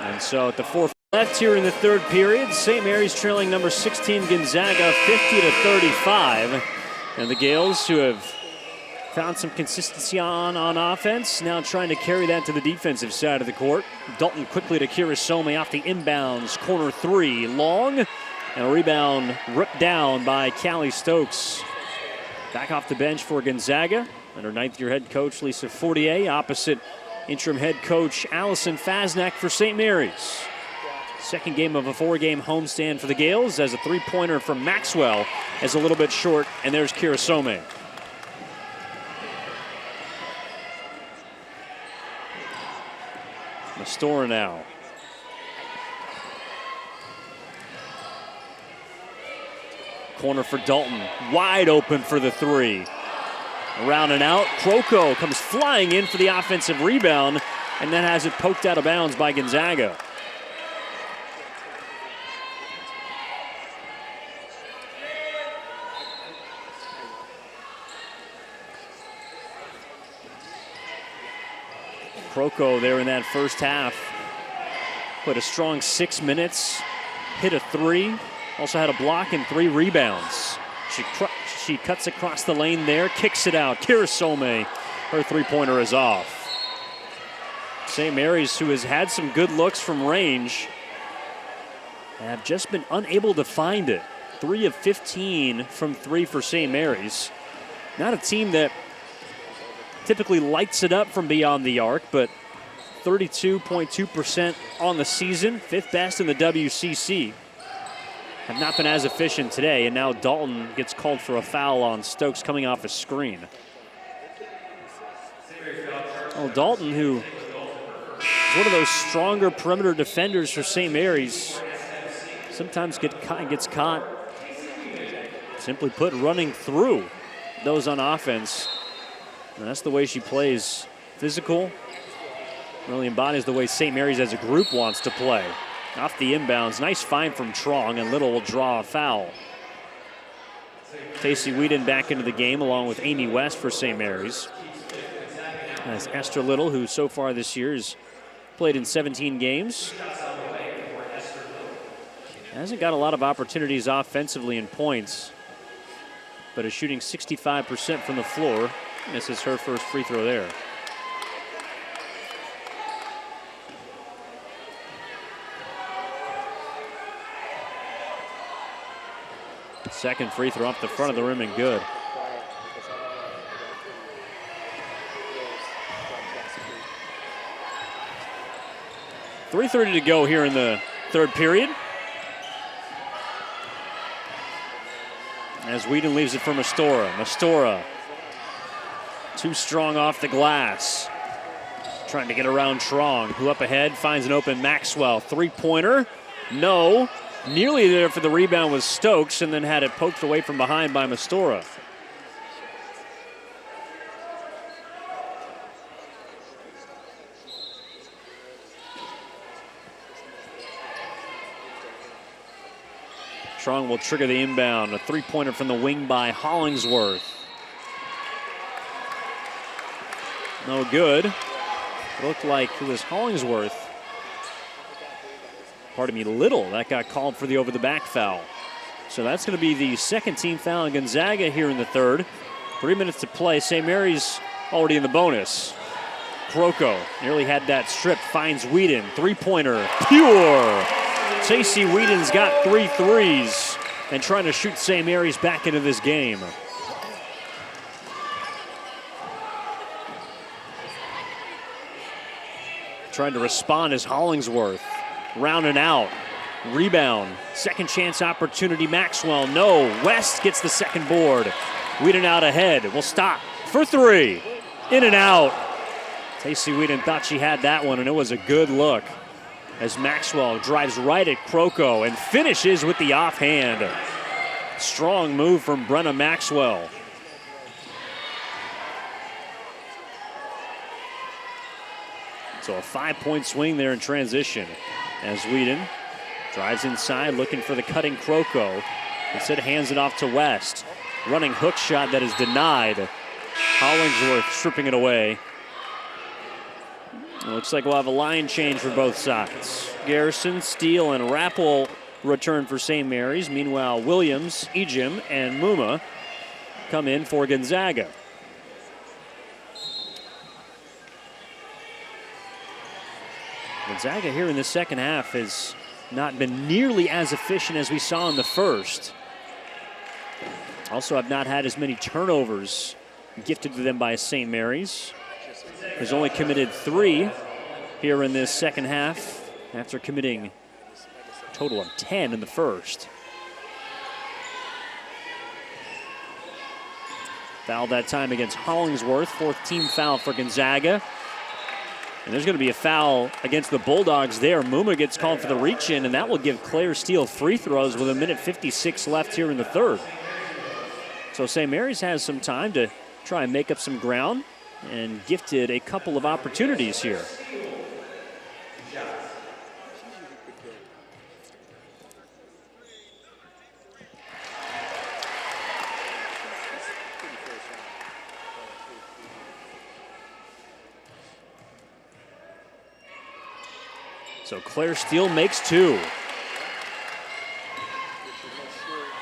[SPEAKER 1] And so at the 4 left here in the third period, St. Mary's trailing number 16 Gonzaga 50-35. And the Gales, who have found some consistency on offense. Now trying to carry that to the defensive side of the court. Dalton quickly to Kirasome off the inbounds. Corner three, long. And a rebound ripped down by Callie Stokes. Back off the bench for Gonzaga. Under ninth-year head coach Lisa Fortier. Opposite interim head coach Allison Fasnack for St. Mary's. Second game of a four-game homestand for the Gales as a three-pointer from Maxwell is a little bit short, and there's Kirasome. Mastora now. Corner for Dalton, wide open for the three. Around and out, Kroko comes flying in for the offensive rebound, and then has it poked out of bounds by Gonzaga. Kroko there in that first half. Put a strong 6 minutes, hit a three, also had a block and 3 rebounds. She cuts across the lane there, kicks it out. Kirasome, her three-pointer is off. St. Mary's, who has had some good looks from range, have just been unable to find it. 3 of 15 from 3 for St. Mary's. Not a team that typically lights it up from beyond the arc, but 32.2% on the season, 5th best in the WCC. Have not been as efficient today, and now Dalton gets called for a foul on Stokes coming off a screen. Well, Dalton, who is one of those stronger perimeter defenders for St. Mary's, sometimes gets caught, simply put, running through those on offense. And that's the way she plays. Physical, really embodies the way St. Mary's as a group wants to play. Off the inbounds, nice find from Trong, and Little will draw a foul. Tacey Whedon back into the game along with Amy West for St. Mary's. As Esther Little, who so far this year has played in 17 games. Hasn't got a lot of opportunities offensively in points, but is shooting 65% from the floor. This is her first free throw there. Second free throw off the front of the rim and good. .330 to go here in the third period. As Whedon leaves it for Mastora. Mastora, too strong off the glass. Trying to get around Trong, who up ahead finds an open Maxwell. Three-pointer, no. Nearly there for the rebound was Stokes, and then had it poked away from behind by Mastora. Trong will trigger the inbound. A three-pointer from the wing by Hollingsworth. No good. It looked like it was Hollingsworth. Pardon me, Little. That got called for the over-the-back foul. So that's going to be the second team foul on Gonzaga here in the third. 3 minutes to play. St. Mary's already in the bonus. Kroko nearly had that strip. Finds Whedon. Three-pointer. Pure. Tacey Whedon's got 3 threes and trying to shoot St. Mary's back into this game. Trying to respond is Hollingsworth. Round and out. Rebound. Second chance opportunity. Maxwell. No. West gets the second board. Whedon out ahead. Will stop for 3. In and out. Tacey Whedon thought she had that one, and it was a good look as Maxwell drives right at Kroko and finishes with the offhand. Strong move from Brenna Maxwell. So a 5-point swing there in transition as Whedon drives inside looking for the cutting Kroko. Instead hands it off to West. Running hook shot that is denied. Hollingsworth stripping it away. It looks like we'll have a line change for both sides. Garrison, Steele, and Rapp will return for St. Mary's. Meanwhile, Williams, Ejim, and Muma come in for Gonzaga. Gozaga here in the second half has not been nearly as efficient as we saw in the first. Also have not had as many turnovers gifted to them by St. Mary's. Has only committed 3 here in this second half after committing a total of 10 in the first. Foul that time against Hollingsworth, 4th team foul for Gonzaga. And there's going to be a foul against the Bulldogs there. Muma gets called for the reach-in, and that will give Claire Steele free throws with 1:56 left here in the third. So St. Mary's has some time to try and make up some ground and gifted a couple of opportunities here. So Claire Steele makes 2.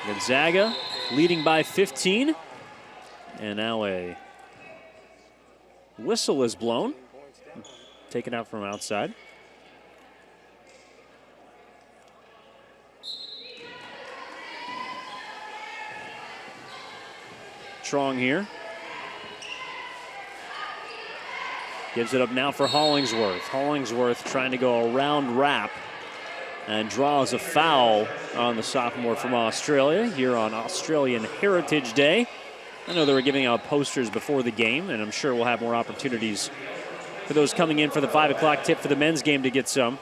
[SPEAKER 1] Gonzaga leading by 15. And now a whistle is blown. Taken out from outside. Strong here. Gives it up now for Hollingsworth. Hollingsworth trying to go around Rapp and draws a foul on the sophomore from Australia here on Australian Heritage Day. I know they were giving out posters before the game, and I'm sure we'll have more opportunities for those coming in for the 5 o'clock tip for the men's game to get some.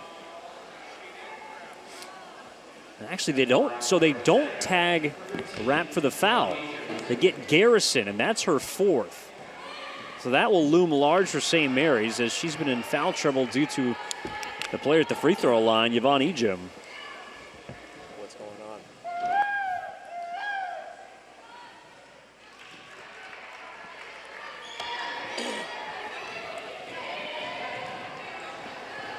[SPEAKER 1] Actually, they don't. So they don't tag Rapp for the foul. They get Garrison, and that's her 4th. So that will loom large for St. Mary's as she's been in foul trouble due to the player at the free throw line, Yvonne Ejim.
[SPEAKER 2] What's going on?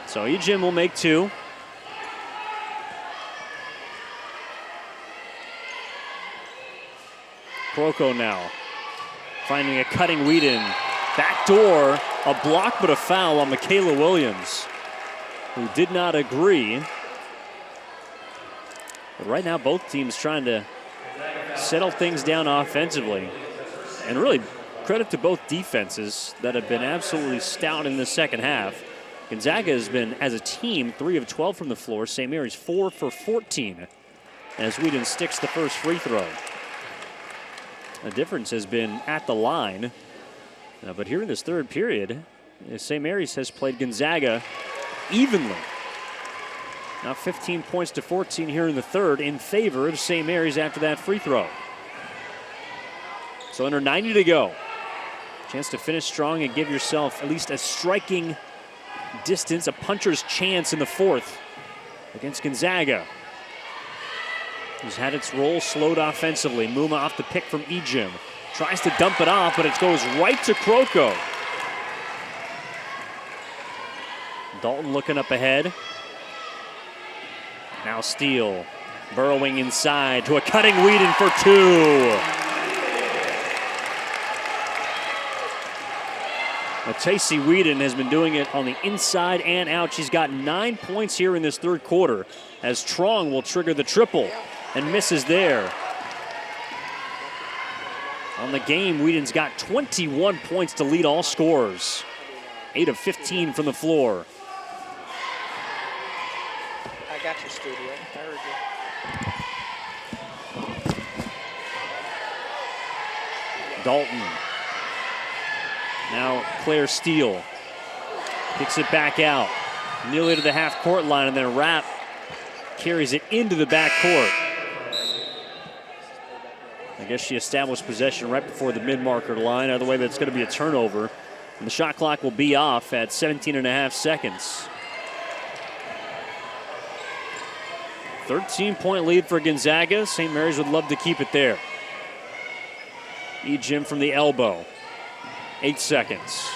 [SPEAKER 1] So Ejim will make 2. Croco now finding a cutting Whedon. Backdoor, a block but a foul on Michaela Williams, who did not agree. But right now both teams trying to settle things down offensively. And really credit to both defenses that have been absolutely stout in the second half. Gonzaga has been, as a team, 3 of 12 from the floor. St. Mary's 4 for 14 as Whedon sticks the first free throw. The difference has been at the line. But here in this third period, St. Mary's has played Gonzaga evenly. Now 15 points to 14 here in the third in favor of St. Mary's after that free throw. So under 90 to go. Chance to finish strong and give yourself at least a striking distance, a puncher's chance in the fourth against Gonzaga, who's had its role slowed offensively. Muma off the pick from Ejim. Tries to dump it off, but it goes right to Croco. Dalton looking up ahead. Now Steele burrowing inside to a cutting Whedon for 2. Tacey Whedon has been doing it on the inside and out. She's got 9 points here in this third quarter as Trong will trigger the triple and misses there. On the game, Whedon's got 21 points to lead all scorers. 8 of 15 from the floor.
[SPEAKER 2] I got your studio. I heard you.
[SPEAKER 1] Dalton. Now Claire Steele kicks it back out. Nearly to the half-court line, and then Rapp carries it into the backcourt. I guess she established possession right before the mid-marker line. Either way, that's going to be a turnover. And the shot clock will be off at 17.5 seconds. 13-point lead for Gonzaga. St. Mary's would love to keep it there. Ejim from the elbow. 8 seconds.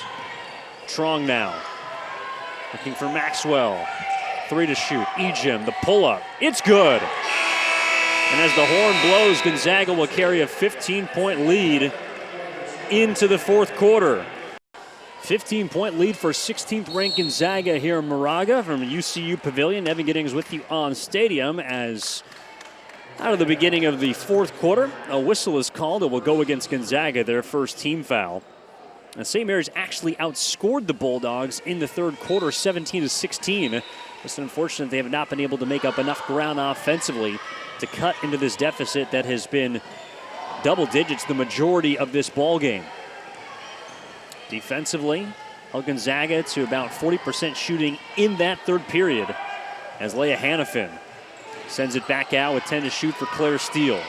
[SPEAKER 1] Trong now. Looking for Maxwell. 3 to shoot. Ejim, the pull-up. It's good. And as the horn blows, Gonzaga will carry a 15-point lead into the fourth quarter. 15-point lead for 16th ranked Gonzaga here in Moraga from UCU Pavilion. Evan Giddings with you on Stadium as out of the beginning of the fourth quarter, a whistle is called. It will go against Gonzaga, their first team foul. And St. Mary's actually outscored the Bulldogs in the third quarter, 17-16. It's unfortunate they have not been able to make up enough ground offensively to cut into this deficit that has been double digits the majority of this ball game. Defensively, held Gonzaga to about 40% shooting in that third period as Leah Hannafin sends it back out with 10 to shoot for Claire Steele.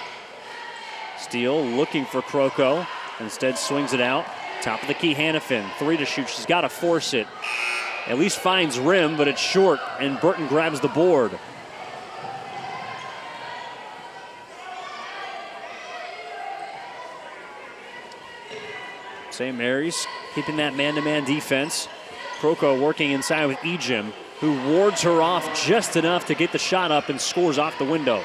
[SPEAKER 1] Steele looking for Kroko, instead swings it out. Top of the key, Hannafin, 3 to shoot. She's got to force it. At least finds rim, but it's short, and Burton grabs the board. St. Mary's keeping that man-to-man defense. Kroko working inside with Ejim, who wards her off just enough to get the shot up and scores off the window.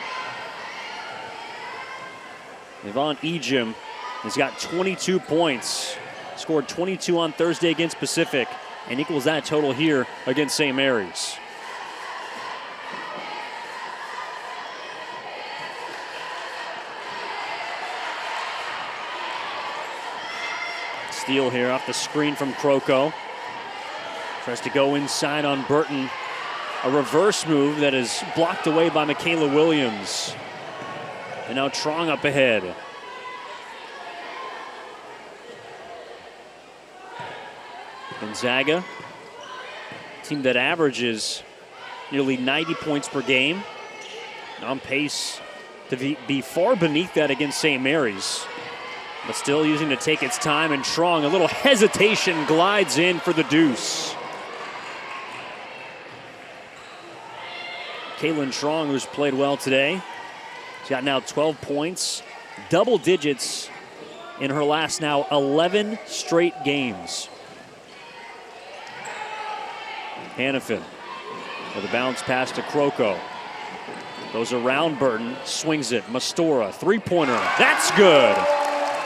[SPEAKER 1] Yvonne Ejim has got 22 points. Scored 22 on Thursday against Pacific and equals that total here against St. Mary's. Steele here off the screen from Kroko. Tries to go inside on Burton. A reverse move that is blocked away by Michaela Williams. And now Trong up ahead. Gonzaga, team that averages nearly 90 points per game, on pace to be far beneath that against St. Mary's, but still using to take its time, and Trong, a little hesitation, glides in for the deuce. Caitlin Trong, who's played well today, she's got now 12 points, double digits in her last now 11 straight games. Hannafin with a bounce pass to Kroko. Goes around Burton, swings it. Mastora, three-pointer. That's good.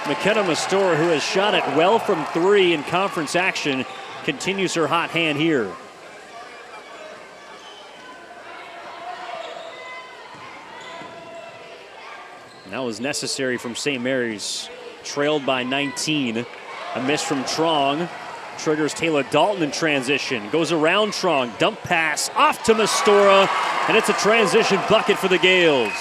[SPEAKER 1] McKenna Mastora, who has shot it well from three in conference action, continues her hot hand here. And that was necessary from St. Mary's. Trailed by 19. A miss from Trong. Triggers Taylor Dalton in transition. Goes around Trong. Dump pass off to Mastora. And it's a transition bucket for the Gales.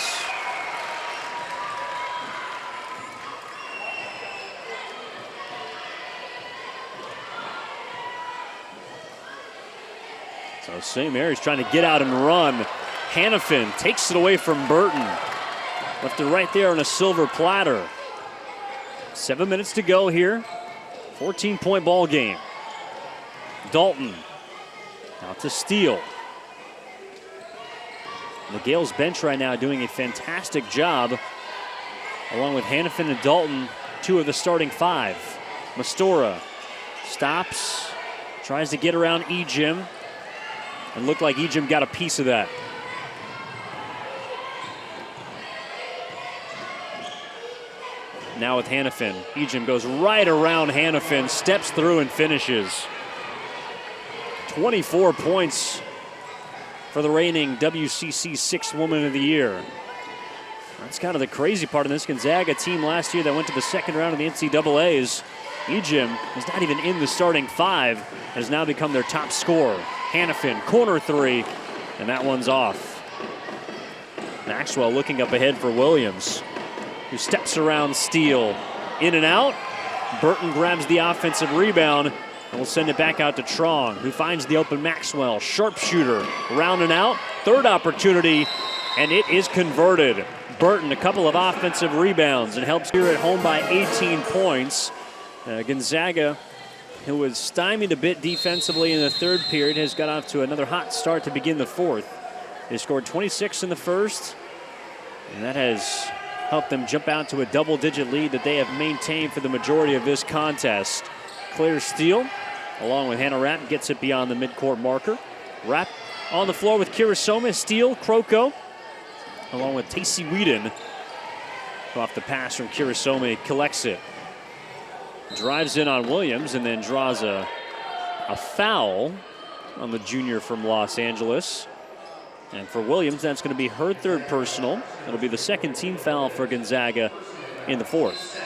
[SPEAKER 1] So St. Mary's trying to get out and run. Hannafin takes it away from Burton. Left it right there on a silver platter. 7 minutes to go here. 14-point ball game. Dalton out to Steele. The Gales bench right now doing a fantastic job, along with Hannafin and Dalton, two of the starting five. Mastora stops, tries to get around Ejim, and looked like Ejim got a piece of that. Now with Hannafin, Ejim goes right around Hannafin, steps through and finishes. 24 points for the reigning WCC Sixth Woman of the Year. That's kind of the crazy part of this Gonzaga team last year that went to the second round of the NCAAs. Ejim is not even in the starting five, has now become their top scorer. Hannafin, corner three, and that one's off. Maxwell looking up ahead for Williams, who steps around Steele. In and out. Burton grabs the offensive rebound and will send it back out to Trong, who finds the open Maxwell. Sharpshooter, round and out. Third opportunity, and it is converted. Burton, a couple of offensive rebounds, and helps here at home by 18 points. Gonzaga, who was stymied a bit defensively in the third period, has got off to another hot start to begin the fourth. They scored 26 in the first, and that has helped them jump out to a double-digit lead that they have maintained for the majority of this contest. Claire Steele, along with Hannah Rapp, gets it beyond the midcourt marker. Rapp on the floor with Kirasoma, Steele, Kroko, along with Tacey Whedon. Off the pass from Kirasoma, collects it. Drives in on Williams and then draws a a foul on the junior from Los Angeles. And for Williams, that's going to be her third personal. It'll be the second team foul for Gonzaga in the fourth.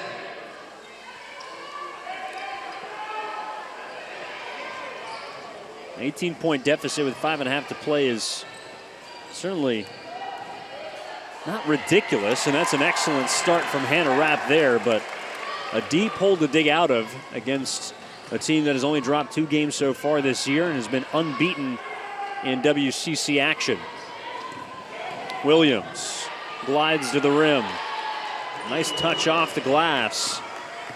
[SPEAKER 1] An 18-point deficit with 5.5 to play is certainly not ridiculous, and that's an excellent start from Hannah Rapp there, but a deep hole to dig out of against a team that has only dropped 2 games so far this year and has been unbeaten in WCC action. Williams glides to the rim. Nice touch off the glass.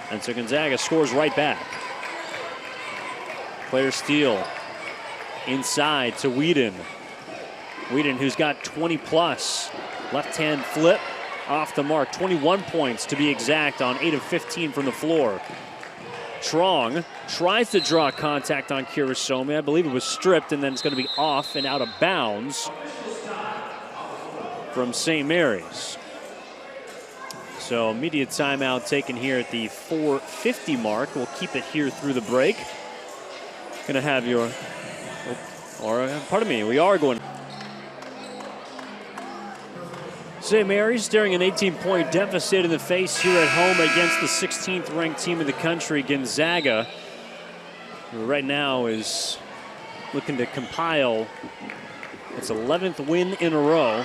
[SPEAKER 1] And so Gonzaga scores right back. Claire Steele inside to Whedon. Whedon, who's got 20 plus. Left-hand flip off the mark. 21 points to be exact on 8 of 15 from the floor. Trong tries to draw contact on Kirasome. I believe it was stripped, and then it's going to be off and out of bounds from St. Mary's. So immediate timeout taken here at the 4:50 mark. We'll keep it here through the break. Gonna have your, pardon me, we are going. St. Mary's staring an 18-point deficit in the face here at home against the 16th ranked team in the country, Gonzaga, who right now is looking to compile its 11th win in a row.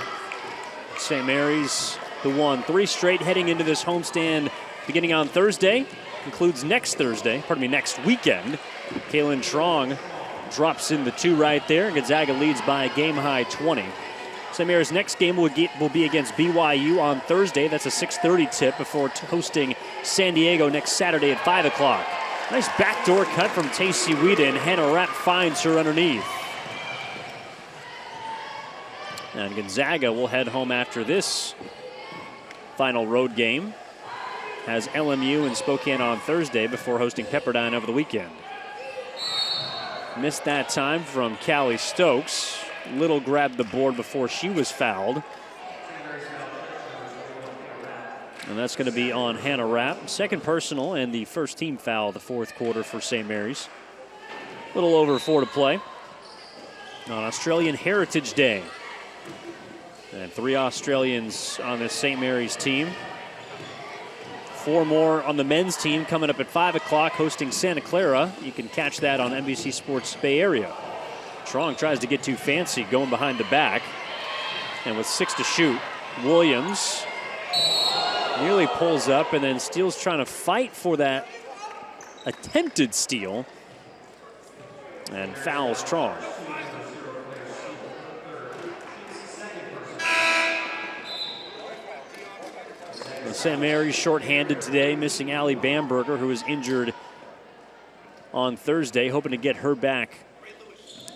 [SPEAKER 1] St. Mary's, who won 3 straight heading into this homestand beginning on Thursday, concludes next weekend. Kaylin Trong drops in the 2 right there. Gonzaga leads by a game-high 20. St. Mary's next game will be against BYU on Thursday. That's a 6:30 tip before hosting San Diego next Saturday at 5 o'clock. Nice backdoor cut from Tacey Whedon. Hannah Rapp finds her underneath. And Gonzaga will head home after this final road game. Has LMU in Spokane on Thursday before hosting Pepperdine over the weekend. Missed that time from Callie Stokes. Little grabbed the board before she was fouled. And that's going to be on Hannah Rapp. Second personal and the first team foul of the fourth quarter for St. Mary's. A little over 4 to play on Australian Heritage Day. And 3 Australians on this St. Mary's team. 4 more on the men's team coming up at 5 o'clock hosting Santa Clara. You can catch that on NBC Sports Bay Area. Trong tries to get too fancy going behind the back. And with 6 to shoot, Williams nearly pulls up, and then Steele's trying to fight for that attempted steal and fouls Trong. St. Mary's shorthanded today, missing Allie Bamberger, who was injured on Thursday, hoping to get her back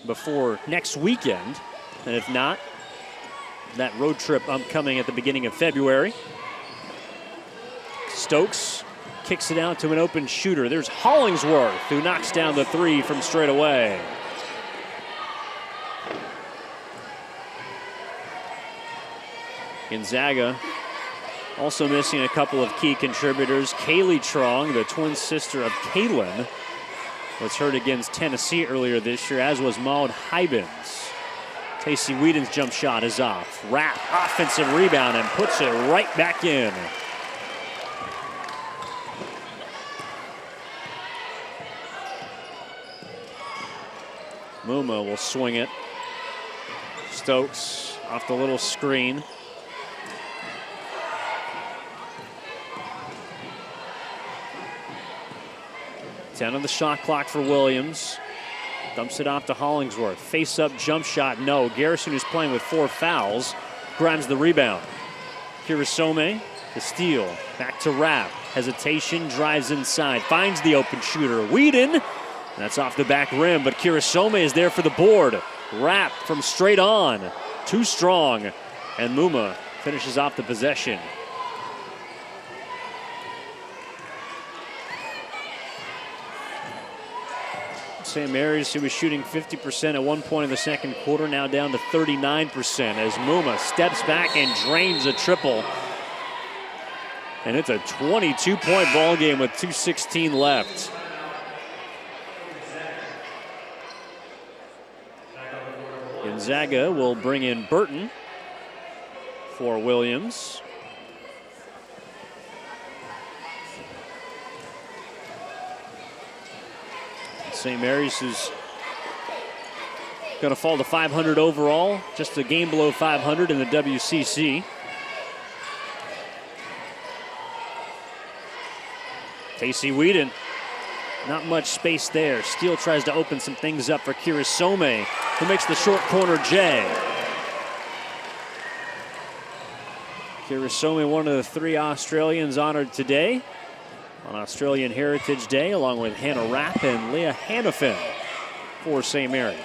[SPEAKER 1] before next weekend. And if not, that road trip upcoming at the beginning of February. Stokes kicks it out to an open shooter. There's Hollingsworth, who knocks down the 3 from straight away. Gonzaga also missing a couple of key contributors. Kaylee Trong, the twin sister of Kaylin, was hurt against Tennessee earlier this year, as was Maud Hybens. Tacey Whedon's jump shot is off. Rapp, offensive rebound, and puts it right back in. Muma will swing it. Stokes off the little screen. Ten on the shot clock for Williams. Dumps it off to Hollingsworth. Face-up jump shot, no. Garrison, who's playing with 4 fouls, grabs the rebound. Kirasome, the steal. Back to Rapp. Hesitation, drives inside. Finds the open shooter. Whedon. That's off the back rim, but Kirasome is there for the board. Rapp from straight on. Too strong. And Muma finishes off the possession. St. Mary's, who was shooting 50% at one point in the second quarter, now down to 39% as Muma steps back and drains a triple. And it's a 22-point ball game with 2:16 left. Gonzaga will bring in Burton for Williams. St. Mary's is going to fall to 500 overall, just a game below 500 in the WCC. Casey Whedon, not much space there. Steele tries to open some things up for Kirisome, who makes the short corner J. Kirisome, one of the 3 Australians honored today on Australian Heritage Day, along with Hannah Rapp and Leah Hannafin for St. Mary's.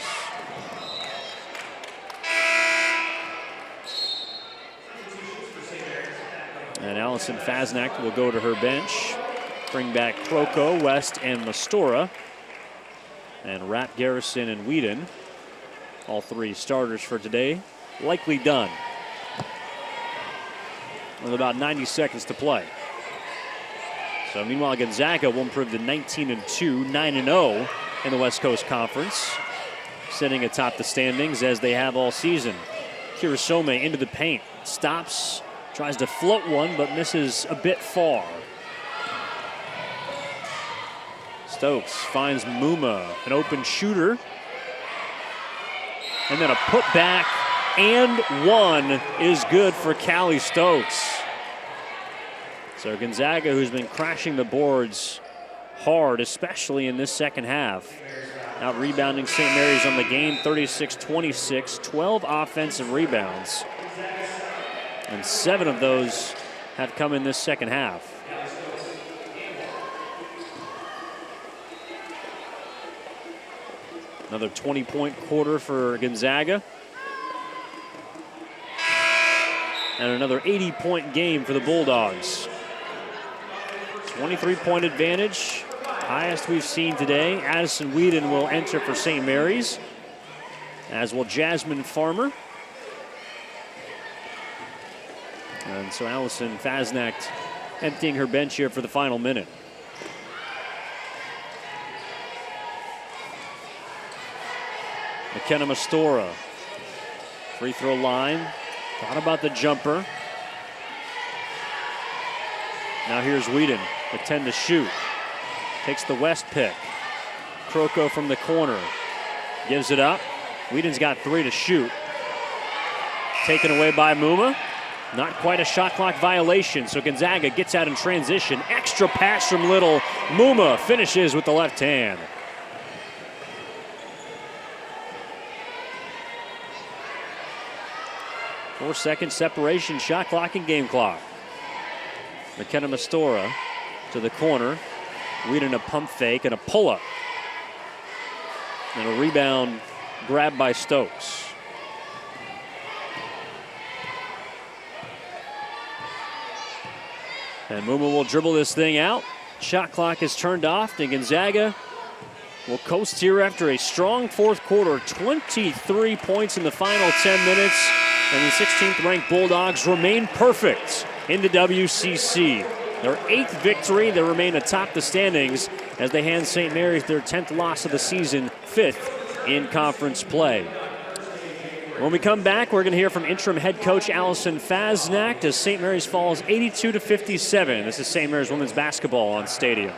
[SPEAKER 1] And Allison Fasnacht will go to her bench. Bring back Kroko, West, and Mastora. And Rapp, Garrison, and Whedon. All 3 starters for today. Likely done. With about 90 seconds to play. So meanwhile, Gonzaga will improve to 19-2, 9-0 in the West Coast Conference. Sitting atop the standings as they have all season. Kirisome into the paint. Stops, tries to float one, but misses a bit far. Stokes finds Muma, an open shooter. And then a putback, and one is good for Callie Stokes. So Gonzaga, who's been crashing the boards hard, especially in this second half. Out rebounding St. Mary's on the game, 36-26, 12 offensive rebounds. And 7 of those have come in this second half. Another 20-point quarter for Gonzaga. And another 80-point game for the Bulldogs. 23-point advantage, highest we've seen today. Addison Whedon will enter for St. Mary's, as will Jasmine Farmer. And so Allison Fasnacht emptying her bench here for the final minute. McKenna Mastora, free throw line. Thought about the jumper. Now here's Whedon with 10 to shoot. Takes the West pick. Kroko from the corner. Gives it up. Whedon's got 3 to shoot. Taken away by Muma. Not quite a shot clock violation, so Gonzaga gets out in transition. Extra pass from Little. Muma finishes with the left hand. Four-second separation, shot clock and game clock. McKenna Mastora to the corner. Whedon a pump fake and a pull-up. And a rebound grabbed by Stokes. And Muma will dribble this thing out. Shot clock is turned off, and Gonzaga will coast here after a strong fourth quarter. 23 points in the final 10 minutes. And the 16th ranked Bulldogs remain perfect in the WCC. Their 8th victory, they remain atop the standings as they hand St. Mary's their 10th loss of the season, 5th in conference play. When we come back, we're going to hear from interim head coach Allison Fasnacht as St. Mary's falls 82-57. This is St. Mary's women's basketball on Stadium.